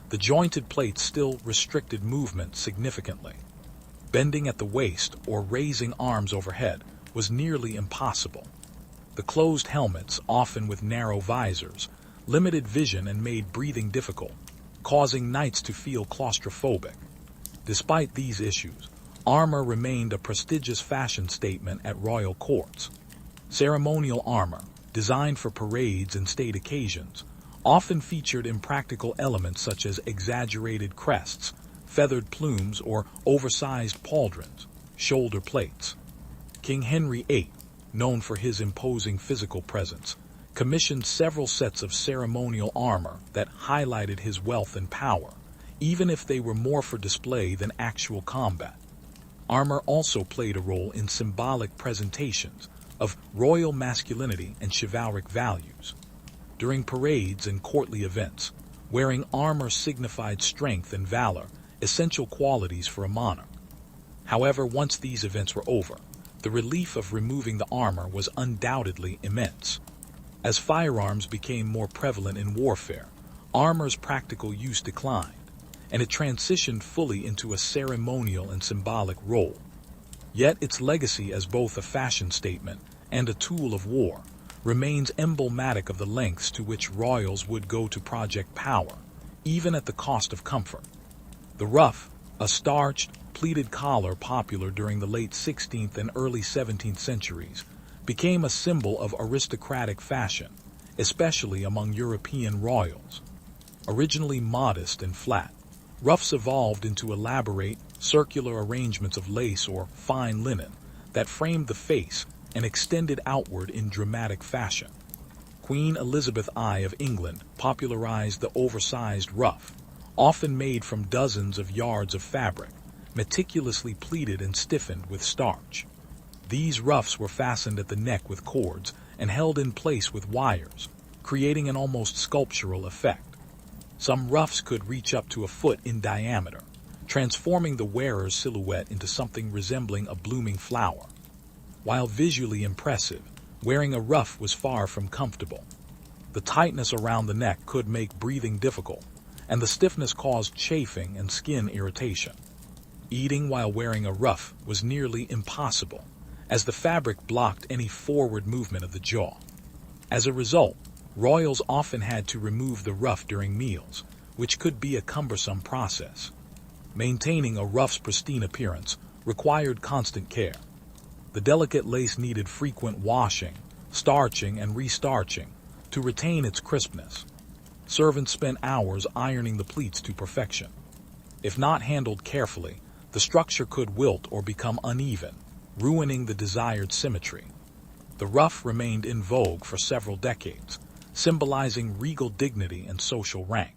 the jointed plates still restricted movement significantly. Bending at the waist or raising arms overhead was nearly impossible. The closed helmets, often with narrow visors, limited vision and made breathing difficult, causing knights to feel claustrophobic. Despite these issues, armor remained a prestigious fashion statement at royal courts. Ceremonial armor, designed for parades and state occasions, often featured impractical elements such as exaggerated crests, feathered plumes, or oversized pauldrons, shoulder plates. King Henry VIII, known for his imposing physical presence, commissioned several sets of ceremonial armor that highlighted his wealth and power, even if they were more for display than actual combat. Armor also played a role in symbolic presentations of royal masculinity and chivalric values. During parades and courtly events, Wearing armor signified strength and valor, essential qualities for a monarch. However, once these events were over, the relief of removing the armor was undoubtedly immense. As firearms became more prevalent in warfare, armor's practical use declined, and it transitioned fully into a ceremonial and symbolic role. Yet its legacy as both a fashion statement and a tool of war remains emblematic of the lengths to which royals would go to project power, even at the cost of comfort. The ruff, a starched, pleated collar popular during the late 16th and early 17th centuries, became a symbol of aristocratic fashion, especially among European royals. Originally modest and flat, ruffs evolved into elaborate, circular arrangements of lace or fine linen that framed the face and extended outward in dramatic fashion. Queen Elizabeth I of England popularized the oversized ruff, often made from dozens of yards of fabric, meticulously pleated and stiffened with starch. These ruffs were fastened at the neck with cords and held in place with wires, creating an almost sculptural effect. Some ruffs could reach up to a foot in diameter, transforming the wearer's silhouette into something resembling a blooming flower. While visually impressive, wearing a ruff was far from comfortable. The tightness around the neck could make breathing difficult, and the stiffness caused chafing and skin irritation. Eating while wearing a ruff was nearly impossible, as the fabric blocked any forward movement of the jaw. As a result, royals often had to remove the ruff during meals, which could be a cumbersome process. Maintaining a ruff's pristine appearance required constant care. The delicate lace needed frequent washing, starching, and restarching to retain its crispness. Servants spent hours ironing the pleats to perfection. If not handled carefully, the structure could wilt or become uneven, ruining the desired symmetry. The ruff remained in vogue for several decades, symbolizing regal dignity and social rank.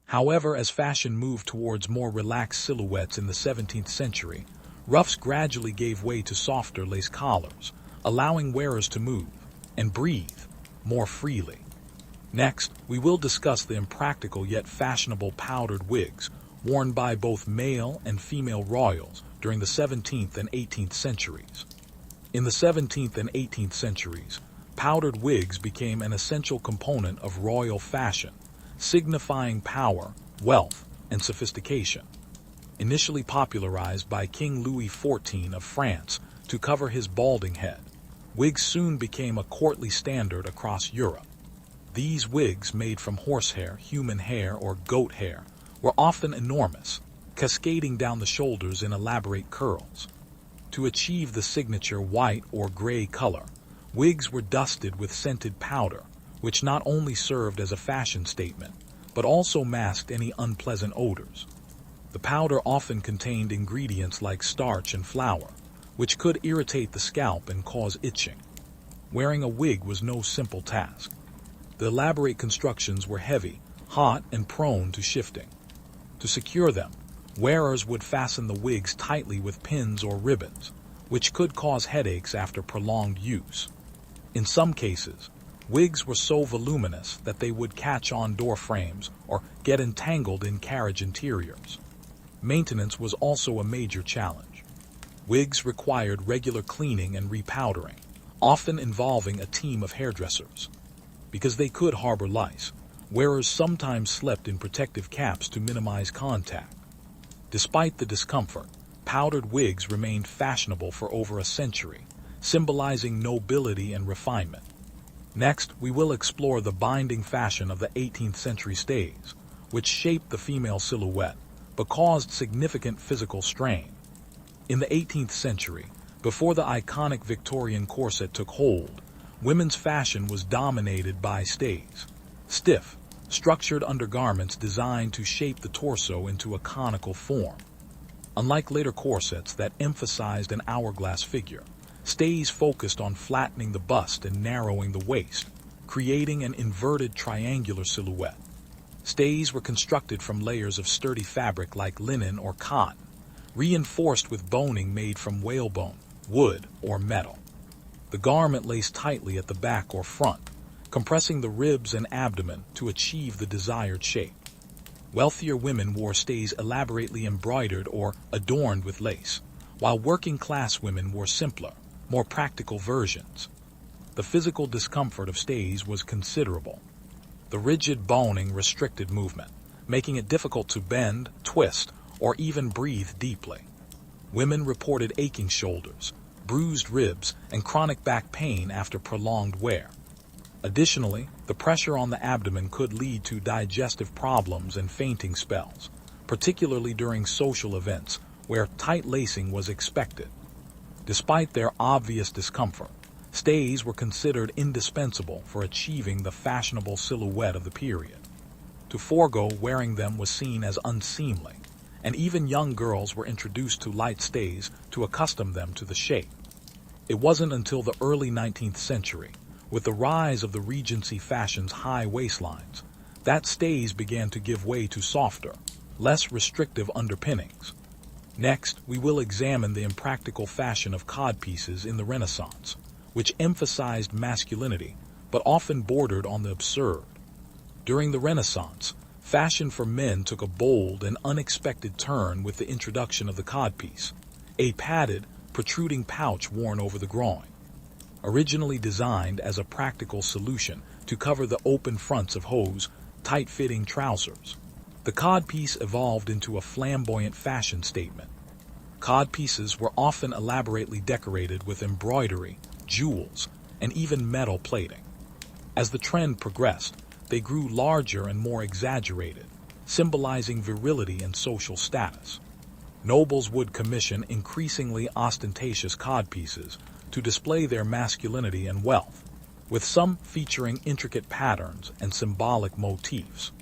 However, as fashion moved towards more relaxed silhouettes in the 17th century, ruffs gradually gave way to softer lace collars, allowing wearers to move and breathe more freely. Next, we will discuss the impractical yet fashionable powdered wigs worn by both male and female royals during the 17th and 18th centuries. In the 17th and 18th centuries, powdered wigs became an essential component of royal fashion, signifying power, wealth, and sophistication. Initially popularized by King Louis XIV of France to cover his balding head, wigs soon became a courtly standard across Europe. These wigs, made from horsehair, human hair, or goat hair, were often enormous, cascading down the shoulders in elaborate curls. To achieve the signature white or gray color, wigs were dusted with scented powder, which not only served as a fashion statement, but also masked any unpleasant odors. The powder often contained ingredients like starch and flour, which could irritate the scalp and cause itching. Wearing a wig was no simple task. The elaborate constructions were heavy, hot, and prone to shifting. To secure them, wearers would fasten the wigs tightly with pins or ribbons, which could cause headaches after prolonged use. In some cases, wigs were so voluminous that they would catch on door frames or get entangled in carriage interiors. Maintenance was also a major challenge. Wigs required regular cleaning and repowdering, often involving a team of hairdressers. Because they could harbor lice, wearers sometimes slept in protective caps to minimize contact. Despite the discomfort, powdered wigs remained fashionable for over a century, symbolizing nobility and refinement. Next, we will explore the binding fashion of the 18th century stays, which shaped the female silhouette, but caused significant physical strain. In the 18th century, before the iconic Victorian corset took hold, women's fashion was dominated by stays, stiff, structured undergarments designed to shape the torso into a conical form. Unlike later corsets that emphasized an hourglass figure, stays focused on flattening the bust and narrowing the waist, creating an inverted triangular silhouette. Stays were constructed from layers of sturdy fabric like linen or cotton, reinforced with boning made from whalebone, wood, or metal. The garment laced tightly at the back or front, compressing the ribs and abdomen to achieve the desired shape. Wealthier women wore stays elaborately embroidered or adorned with lace, while working-class women wore simpler, more practical versions. The physical discomfort of stays was considerable. The rigid boning restricted movement, making it difficult to bend, twist, or even breathe deeply. Women reported aching shoulders, bruised ribs, and chronic back pain after prolonged wear. Additionally, the pressure on the abdomen could lead to digestive problems and fainting spells, particularly during social events where tight lacing was expected. Despite their obvious discomfort, stays were considered indispensable for achieving the fashionable silhouette of the period. To forego wearing them was seen as unseemly, and even young girls were introduced to light stays to accustom them to the shape. It wasn't until the early 19th century, with the rise of the Regency fashion's high waistlines, that stays began to give way to softer, less restrictive underpinnings. Next, we will examine the impractical fashion of codpieces in the Renaissance, which emphasized masculinity, but often bordered on the absurd. During the Renaissance, fashion for men took a bold and unexpected turn with the introduction of the codpiece, a padded, protruding pouch worn over the groin. Originally designed as a practical solution to cover the open fronts of hose, tight-fitting trousers, the codpiece evolved into a flamboyant fashion statement. Codpieces were often elaborately decorated with embroidery, jewels, and even metal plating. As the trend progressed, they grew larger and more exaggerated, symbolizing virility and social status. Nobles would commission increasingly ostentatious codpieces to display their masculinity and wealth, with some featuring intricate patterns and symbolic motifs.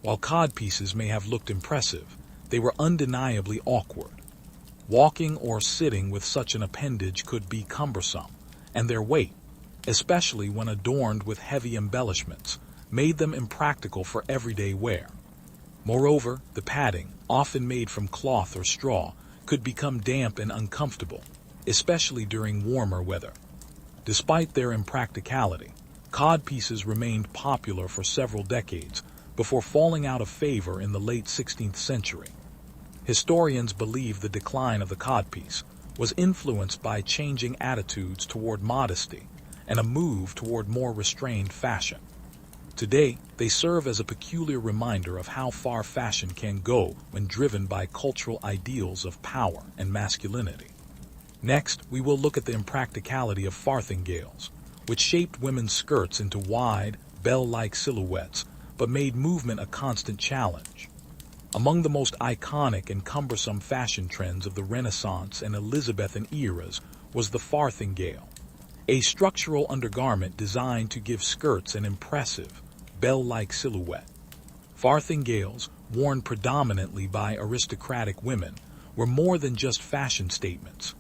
While codpieces may have looked impressive, they were undeniably awkward. Walking or sitting with such an appendage could be cumbersome, and their weight, especially when adorned with heavy embellishments, made them impractical for everyday wear. Moreover, the padding, often made from cloth or straw, could become damp and uncomfortable, especially during warmer weather. Despite their impracticality, codpieces remained popular for several decades before falling out of favor in the late 16th century. Historians believe the decline of the codpiece was influenced by changing attitudes toward modesty and a move toward more restrained fashion. Today, they serve as a peculiar reminder of how far fashion can go when driven by cultural ideals of power and masculinity. Next, we will look at the impracticality of farthingales, which shaped women's skirts into wide, bell-like silhouettes, but made movement a constant challenge. Among the most iconic and cumbersome fashion trends of the Renaissance and Elizabethan eras was the farthingale, a structural undergarment designed to give skirts an impressive, bell-like silhouette. Farthingales, worn predominantly by aristocratic women, were more than just fashion statements.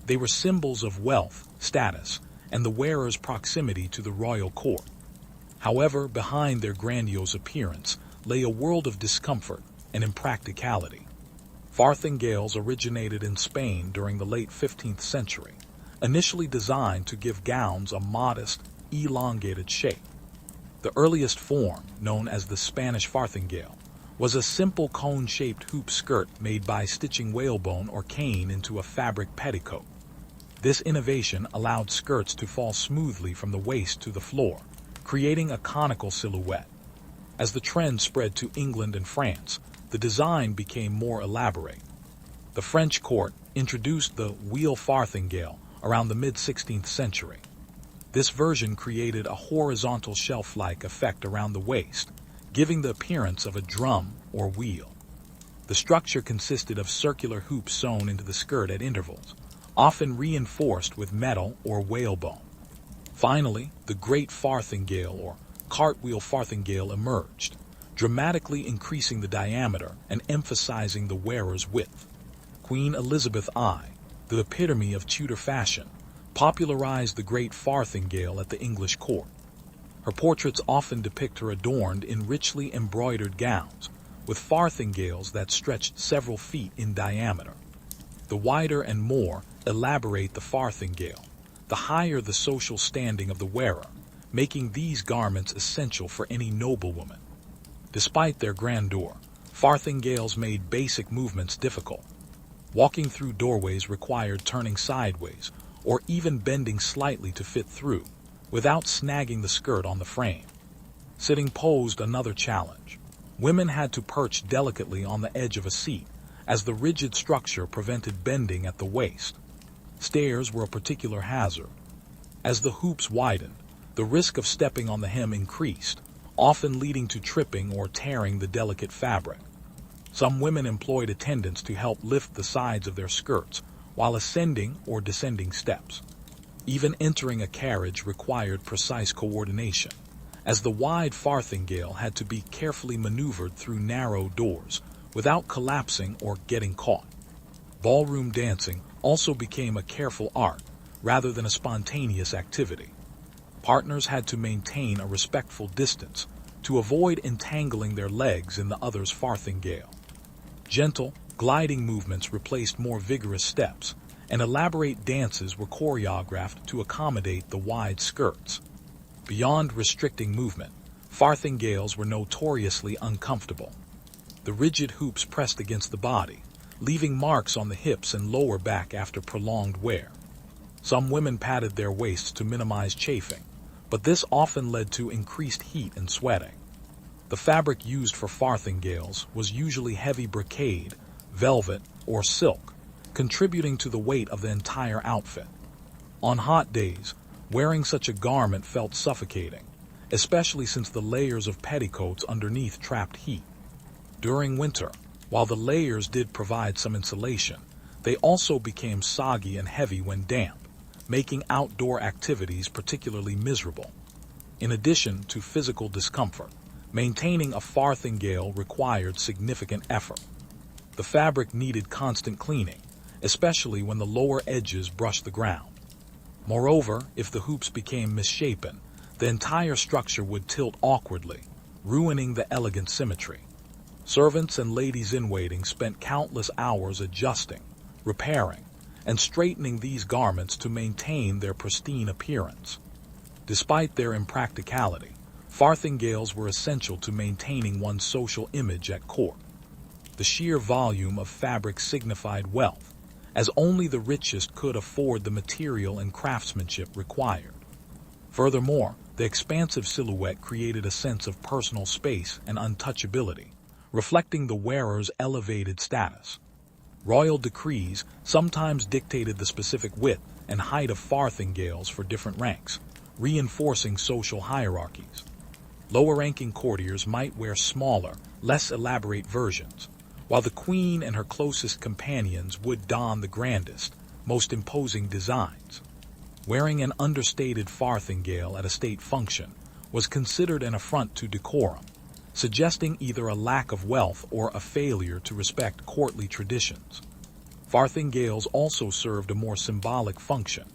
They were symbols of wealth, status, and the wearer's proximity to the royal court. However, behind their grandiose appearance lay a world of discomfort and impracticality. Farthingales originated in Spain during the late 15th century, initially designed to give gowns a modest, elongated shape. The earliest form, known as the Spanish farthingale, was a simple cone-shaped hoop skirt made by stitching whalebone or cane into a fabric petticoat. This innovation allowed skirts to fall smoothly from the waist to the floor, creating a conical silhouette. As the trend spread to England and France, the design became more elaborate. The French court introduced the wheel farthingale around the mid-16th century. This version created a horizontal shelf-like effect around the waist, giving the appearance of a drum or wheel. The structure consisted of circular hoops sewn into the skirt at intervals, often reinforced with metal or whalebone. Finally, the Great Farthingale or cartwheel farthingale emerged, dramatically increasing the diameter and emphasizing the wearer's width. Queen Elizabeth I, the epitome of Tudor fashion, popularized the Great Farthingale at the English court. Her portraits often depict her adorned in richly embroidered gowns, with farthingales that stretched several feet in diameter. The wider and more elaborate the farthingale, the higher the social standing of the wearer, making these garments essential for any noblewoman. Despite their grandeur, farthingales made basic movements difficult. Walking through doorways required turning sideways, or even bending slightly to fit through, without snagging the skirt on the frame. Sitting posed another challenge. Women had to perch delicately on the edge of a seat, as the rigid structure prevented bending at the waist. Stairs were a particular hazard. As the hoops widened, the risk of stepping on the hem increased, often leading to tripping or tearing the delicate fabric. Some women employed attendants to help lift the sides of their skirts while ascending or descending steps. Even entering a carriage required precise coordination, as the wide farthingale had to be carefully maneuvered through narrow doors without collapsing or getting caught. Ballroom dancing also became a careful art rather than a spontaneous activity. Partners had to maintain a respectful distance to avoid entangling their legs in the other's farthingale. Gentle, gliding movements replaced more vigorous steps, and elaborate dances were choreographed to accommodate the wide skirts. Beyond restricting movement, farthingales were notoriously uncomfortable. The rigid hoops pressed against the body, leaving marks on the hips and lower back after prolonged wear. Some women padded their waists to minimize chafing, but this often led to increased heat and sweating. The fabric used for farthingales was usually heavy brocade, velvet, or silk, contributing to the weight of the entire outfit. On hot days, wearing such a garment felt suffocating, especially since the layers of petticoats underneath trapped heat. During winter, while the layers did provide some insulation, they also became soggy and heavy when damp, making outdoor activities particularly miserable. In addition to physical discomfort, maintaining a farthingale required significant effort. The fabric needed constant cleaning, especially when the lower edges brushed the ground. Moreover, if the hoops became misshapen, the entire structure would tilt awkwardly, ruining the elegant symmetry. Servants and ladies-in-waiting spent countless hours adjusting, repairing, and straightening these garments to maintain their pristine appearance. Despite their impracticality, farthingales were essential to maintaining one's social image at court. The sheer volume of fabric signified wealth, as only the richest could afford the material and craftsmanship required. Furthermore, the expansive silhouette created a sense of personal space and untouchability, reflecting the wearer's elevated status. Royal decrees sometimes dictated the specific width and height of farthingales for different ranks, reinforcing social hierarchies. Lower-ranking courtiers might wear smaller, less elaborate versions, while the queen and her closest companions would don the grandest, most imposing designs. Wearing an understated farthingale at a state function was considered an affront to decorum, suggesting either a lack of wealth or a failure to respect courtly traditions. Farthingales also served a more symbolic function,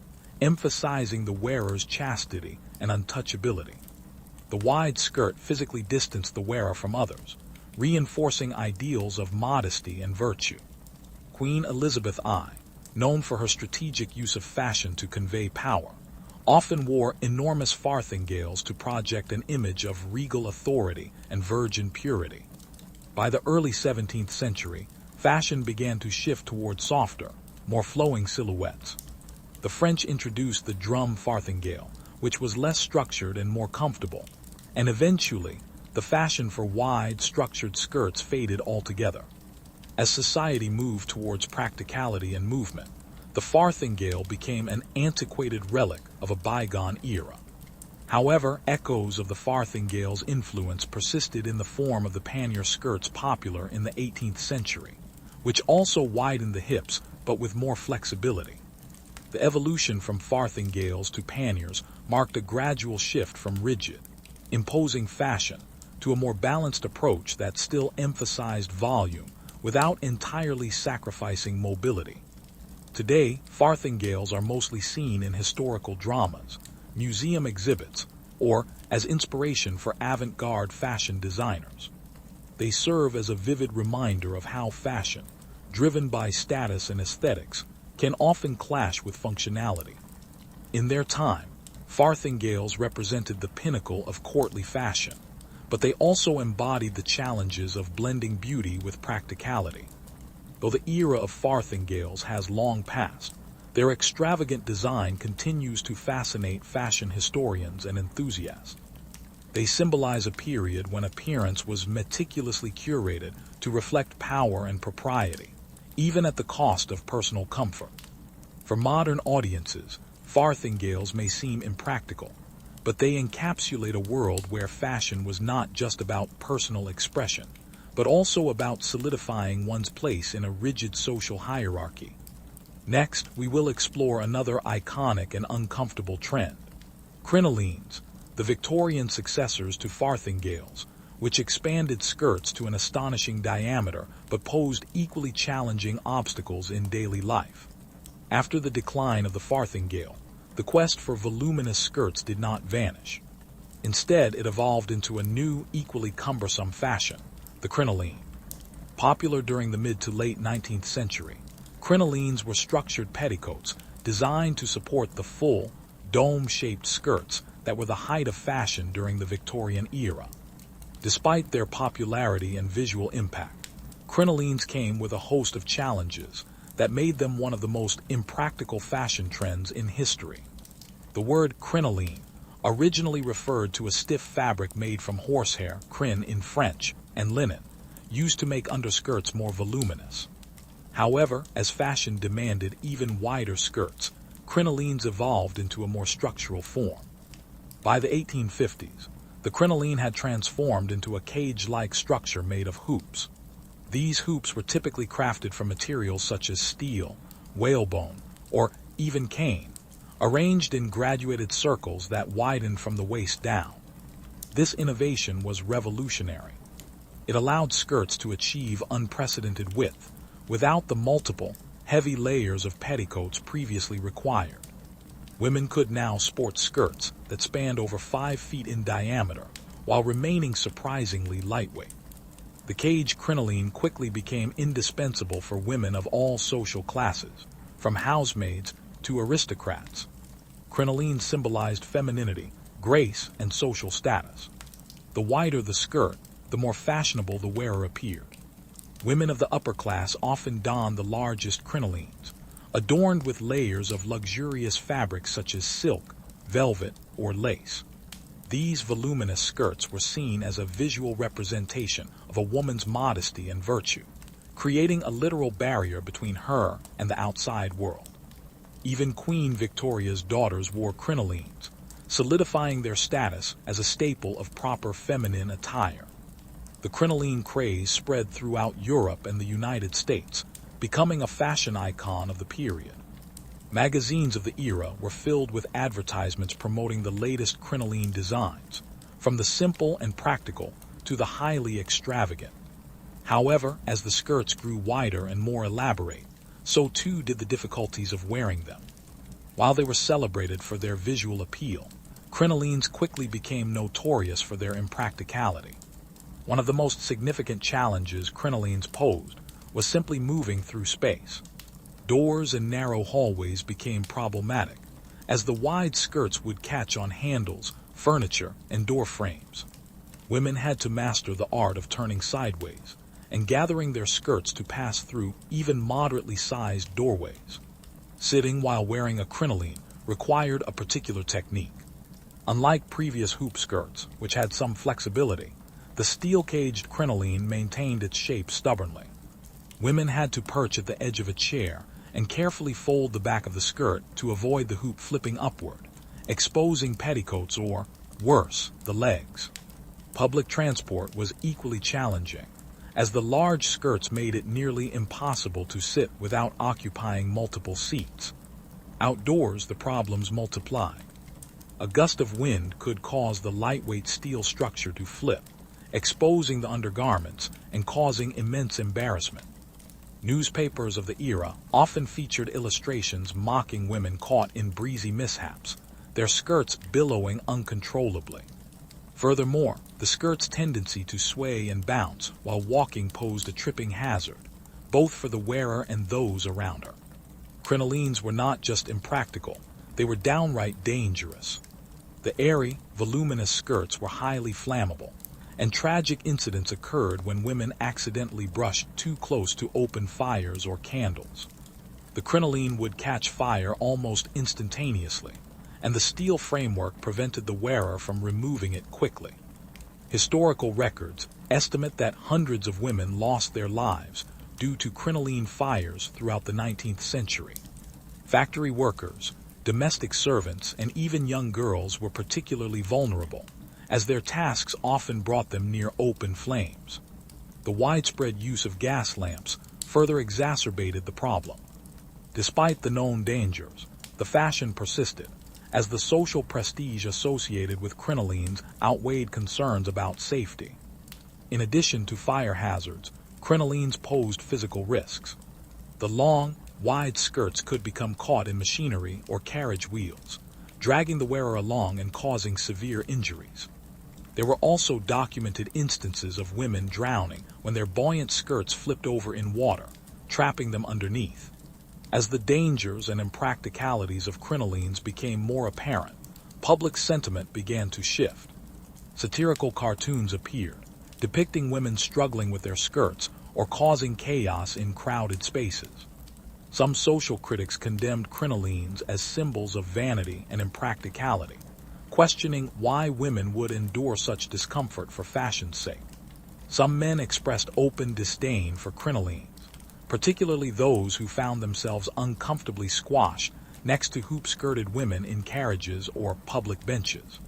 emphasizing the wearer's chastity and untouchability. The wide skirt physically distanced the wearer from others, reinforcing ideals of modesty and virtue. Queen Elizabeth I, known for her strategic use of fashion to convey power, often wore enormous farthingales to project an image of regal authority and virgin purity. By the early 17th century, fashion began to shift toward softer, more flowing silhouettes. The French introduced the drum farthingale, which was less structured and more comfortable, and eventually, the fashion for wide, structured skirts faded altogether. As society moved towards practicality and movement, the farthingale became an antiquated relic of a bygone era. However, echoes of the farthingale's influence persisted in the form of the pannier skirts popular in the 18th century, which also widened the hips but with more flexibility. The evolution from farthingales to panniers marked a gradual shift from rigid, imposing fashion to a more balanced approach that still emphasized volume without entirely sacrificing mobility. Today, farthingales are mostly seen in historical dramas, museum exhibits, or as inspiration for avant-garde fashion designers. They serve as a vivid reminder of how fashion, driven by status and aesthetics, can often clash with functionality. In their time, Farthingales represented the pinnacle of courtly fashion, but they also embodied the challenges of blending beauty with practicality. Though the era of farthingales has long passed, their extravagant design continues to fascinate fashion historians and enthusiasts. They symbolize a period when appearance was meticulously curated to reflect power and propriety, even at the cost of personal comfort. For modern audiences, farthingales may seem impractical, but they encapsulate a world where fashion was not just about personal expression, but also about solidifying one's place in a rigid social hierarchy. Next, we will explore another iconic and uncomfortable trend: crinolines, the Victorian successors to farthingales, which expanded skirts to an astonishing diameter but posed equally challenging obstacles in daily life. After the decline of the farthingale, the quest for voluminous skirts did not vanish. Instead, it evolved into a new, equally cumbersome fashion: the crinoline. Popular during the mid to late 19th century, crinolines were structured petticoats designed to support the full, dome-shaped skirts that were the height of fashion during the Victorian era. Despite their popularity and visual impact, crinolines came with a host of challenges that made them one of the most impractical fashion trends in history. The word crinoline originally referred to a stiff fabric made from horsehair, crin in French, and linen, used to make underskirts more voluminous. However, as fashion demanded even wider skirts, crinolines evolved into a more structural form. By the 1850s, the crinoline had transformed into a cage-like structure made of hoops. These hoops were typically crafted from materials such as steel, whalebone, or even cane, arranged in graduated circles that widened from the waist down. This innovation was revolutionary. It allowed skirts to achieve unprecedented width, without the multiple, heavy layers of petticoats previously required. Women could now sport skirts that spanned over 5 feet in diameter, while remaining surprisingly lightweight. The cage crinoline quickly became indispensable for women of all social classes, from housemaids to aristocrats. Crinolines symbolized femininity, grace, and social status. The wider the skirt, the more fashionable the wearer appeared. Women of the upper class often donned the largest crinolines, adorned with layers of luxurious fabrics such as silk, velvet, or lace. These voluminous skirts were seen as a visual representation of a woman's modesty and virtue, creating a literal barrier between her and the outside world. Even Queen Victoria's daughters wore crinolines, solidifying their status as a staple of proper feminine attire. The crinoline craze spread throughout Europe and the United States, becoming a fashion icon of the period. Magazines of the era were filled with advertisements promoting the latest crinoline designs, from the simple and practical to the highly extravagant. However, as the skirts grew wider and more elaborate, so too did the difficulties of wearing them. While they were celebrated for their visual appeal, crinolines quickly became notorious for their impracticality. One of the most significant challenges crinolines posed was simply moving through space. Doors and narrow hallways became problematic, as the wide skirts would catch on handles, furniture, and door frames. Women had to master the art of turning sideways and gathering their skirts to pass through even moderately sized doorways. Sitting while wearing a crinoline required a particular technique. Unlike previous hoop skirts, which had some flexibility, the steel-caged crinoline maintained its shape stubbornly. Women had to perch at the edge of a chair and carefully fold the back of the skirt to avoid the hoop flipping upward, exposing petticoats or, worse, the legs. Public transport was equally challenging, as the large skirts made it nearly impossible to sit without occupying multiple seats. Outdoors, the problems multiplied. A gust of wind could cause the lightweight steel structure to flip, exposing the undergarments and causing immense embarrassment. Newspapers of the era often featured illustrations mocking women caught in breezy mishaps, their skirts billowing uncontrollably. Furthermore, the skirt's tendency to sway and bounce while walking posed a tripping hazard, both for the wearer and those around her. Crinolines were not just impractical, they were downright dangerous. The airy, voluminous skirts were highly flammable, and tragic incidents occurred when women accidentally brushed too close to open fires or candles. The crinoline would catch fire almost instantaneously, and the steel framework prevented the wearer from removing it quickly. Historical records estimate that hundreds of women lost their lives due to crinoline fires throughout the 19th century. Factory workers, domestic servants, and even young girls were particularly vulnerable, as their tasks often brought them near open flames. The widespread use of gas lamps further exacerbated the problem. Despite the known dangers, the fashion persisted, as the social prestige associated with crinolines outweighed concerns about safety. In addition to fire hazards, crinolines posed physical risks. The long, wide skirts could become caught in machinery or carriage wheels, dragging the wearer along and causing severe injuries. There were also documented instances of women drowning when their buoyant skirts flipped over in water, trapping them underneath. As the dangers and impracticalities of crinolines became more apparent, public sentiment began to shift. Satirical cartoons appeared, depicting women struggling with their skirts or causing chaos in crowded spaces. Some social critics condemned crinolines as symbols of vanity and impracticality, questioning why women would endure such discomfort for fashion's sake. Some men expressed open disdain for crinolines, particularly those who found themselves uncomfortably squashed next to hoop-skirted women in carriages or public benches.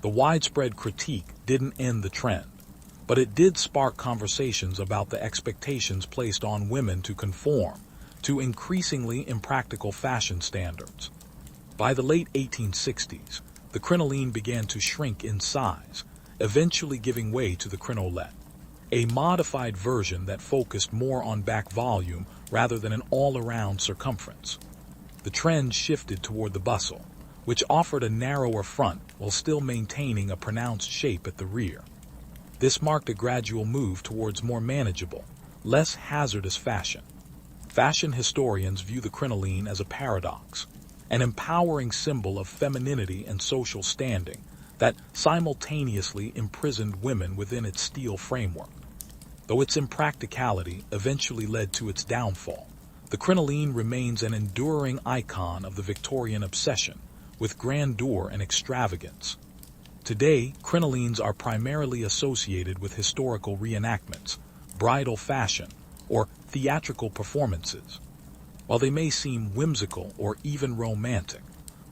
The widespread critique didn't end the trend, but it did spark conversations about the expectations placed on women to conform to increasingly impractical fashion standards. By the late 1860s, the crinoline began to shrink in size, eventually giving way to the crinolette, a modified version that focused more on back volume rather than an all-around circumference. The trend shifted toward the bustle, which offered a narrower front while still maintaining a pronounced shape at the rear. This marked a gradual move towards more manageable, less hazardous fashion. Fashion historians view the crinoline as a paradox, an empowering symbol of femininity and social standing that simultaneously imprisoned women within its steel framework. Though its impracticality eventually led to its downfall, the crinoline remains an enduring icon of the Victorian obsession with grandeur and extravagance. Today, crinolines are primarily associated with historical reenactments, bridal fashion, or theatrical performances. While they may seem whimsical or even romantic,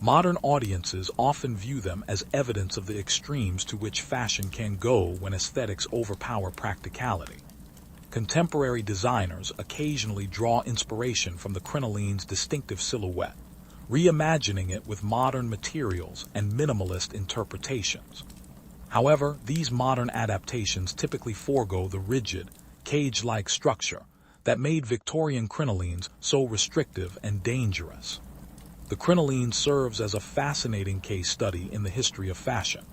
modern audiences often view them as evidence of the extremes to which fashion can go when aesthetics overpower practicality. Contemporary designers occasionally draw inspiration from the crinoline's distinctive silhouette, reimagining it with modern materials and minimalist interpretations. However, these modern adaptations typically forego the rigid, cage-like structure that made Victorian crinolines so restrictive and dangerous. The crinoline serves as a fascinating case study in the history of fashion,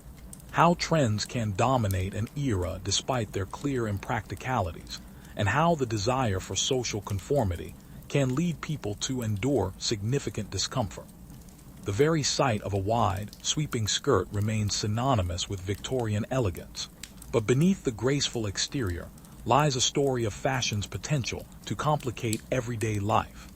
how trends can dominate an era despite their clear impracticalities, and how the desire for social conformity can lead people to endure significant discomfort. The very sight of a wide, sweeping skirt remains synonymous with Victorian elegance, but beneath the graceful exterior lies a story of fashion's potential to complicate everyday life.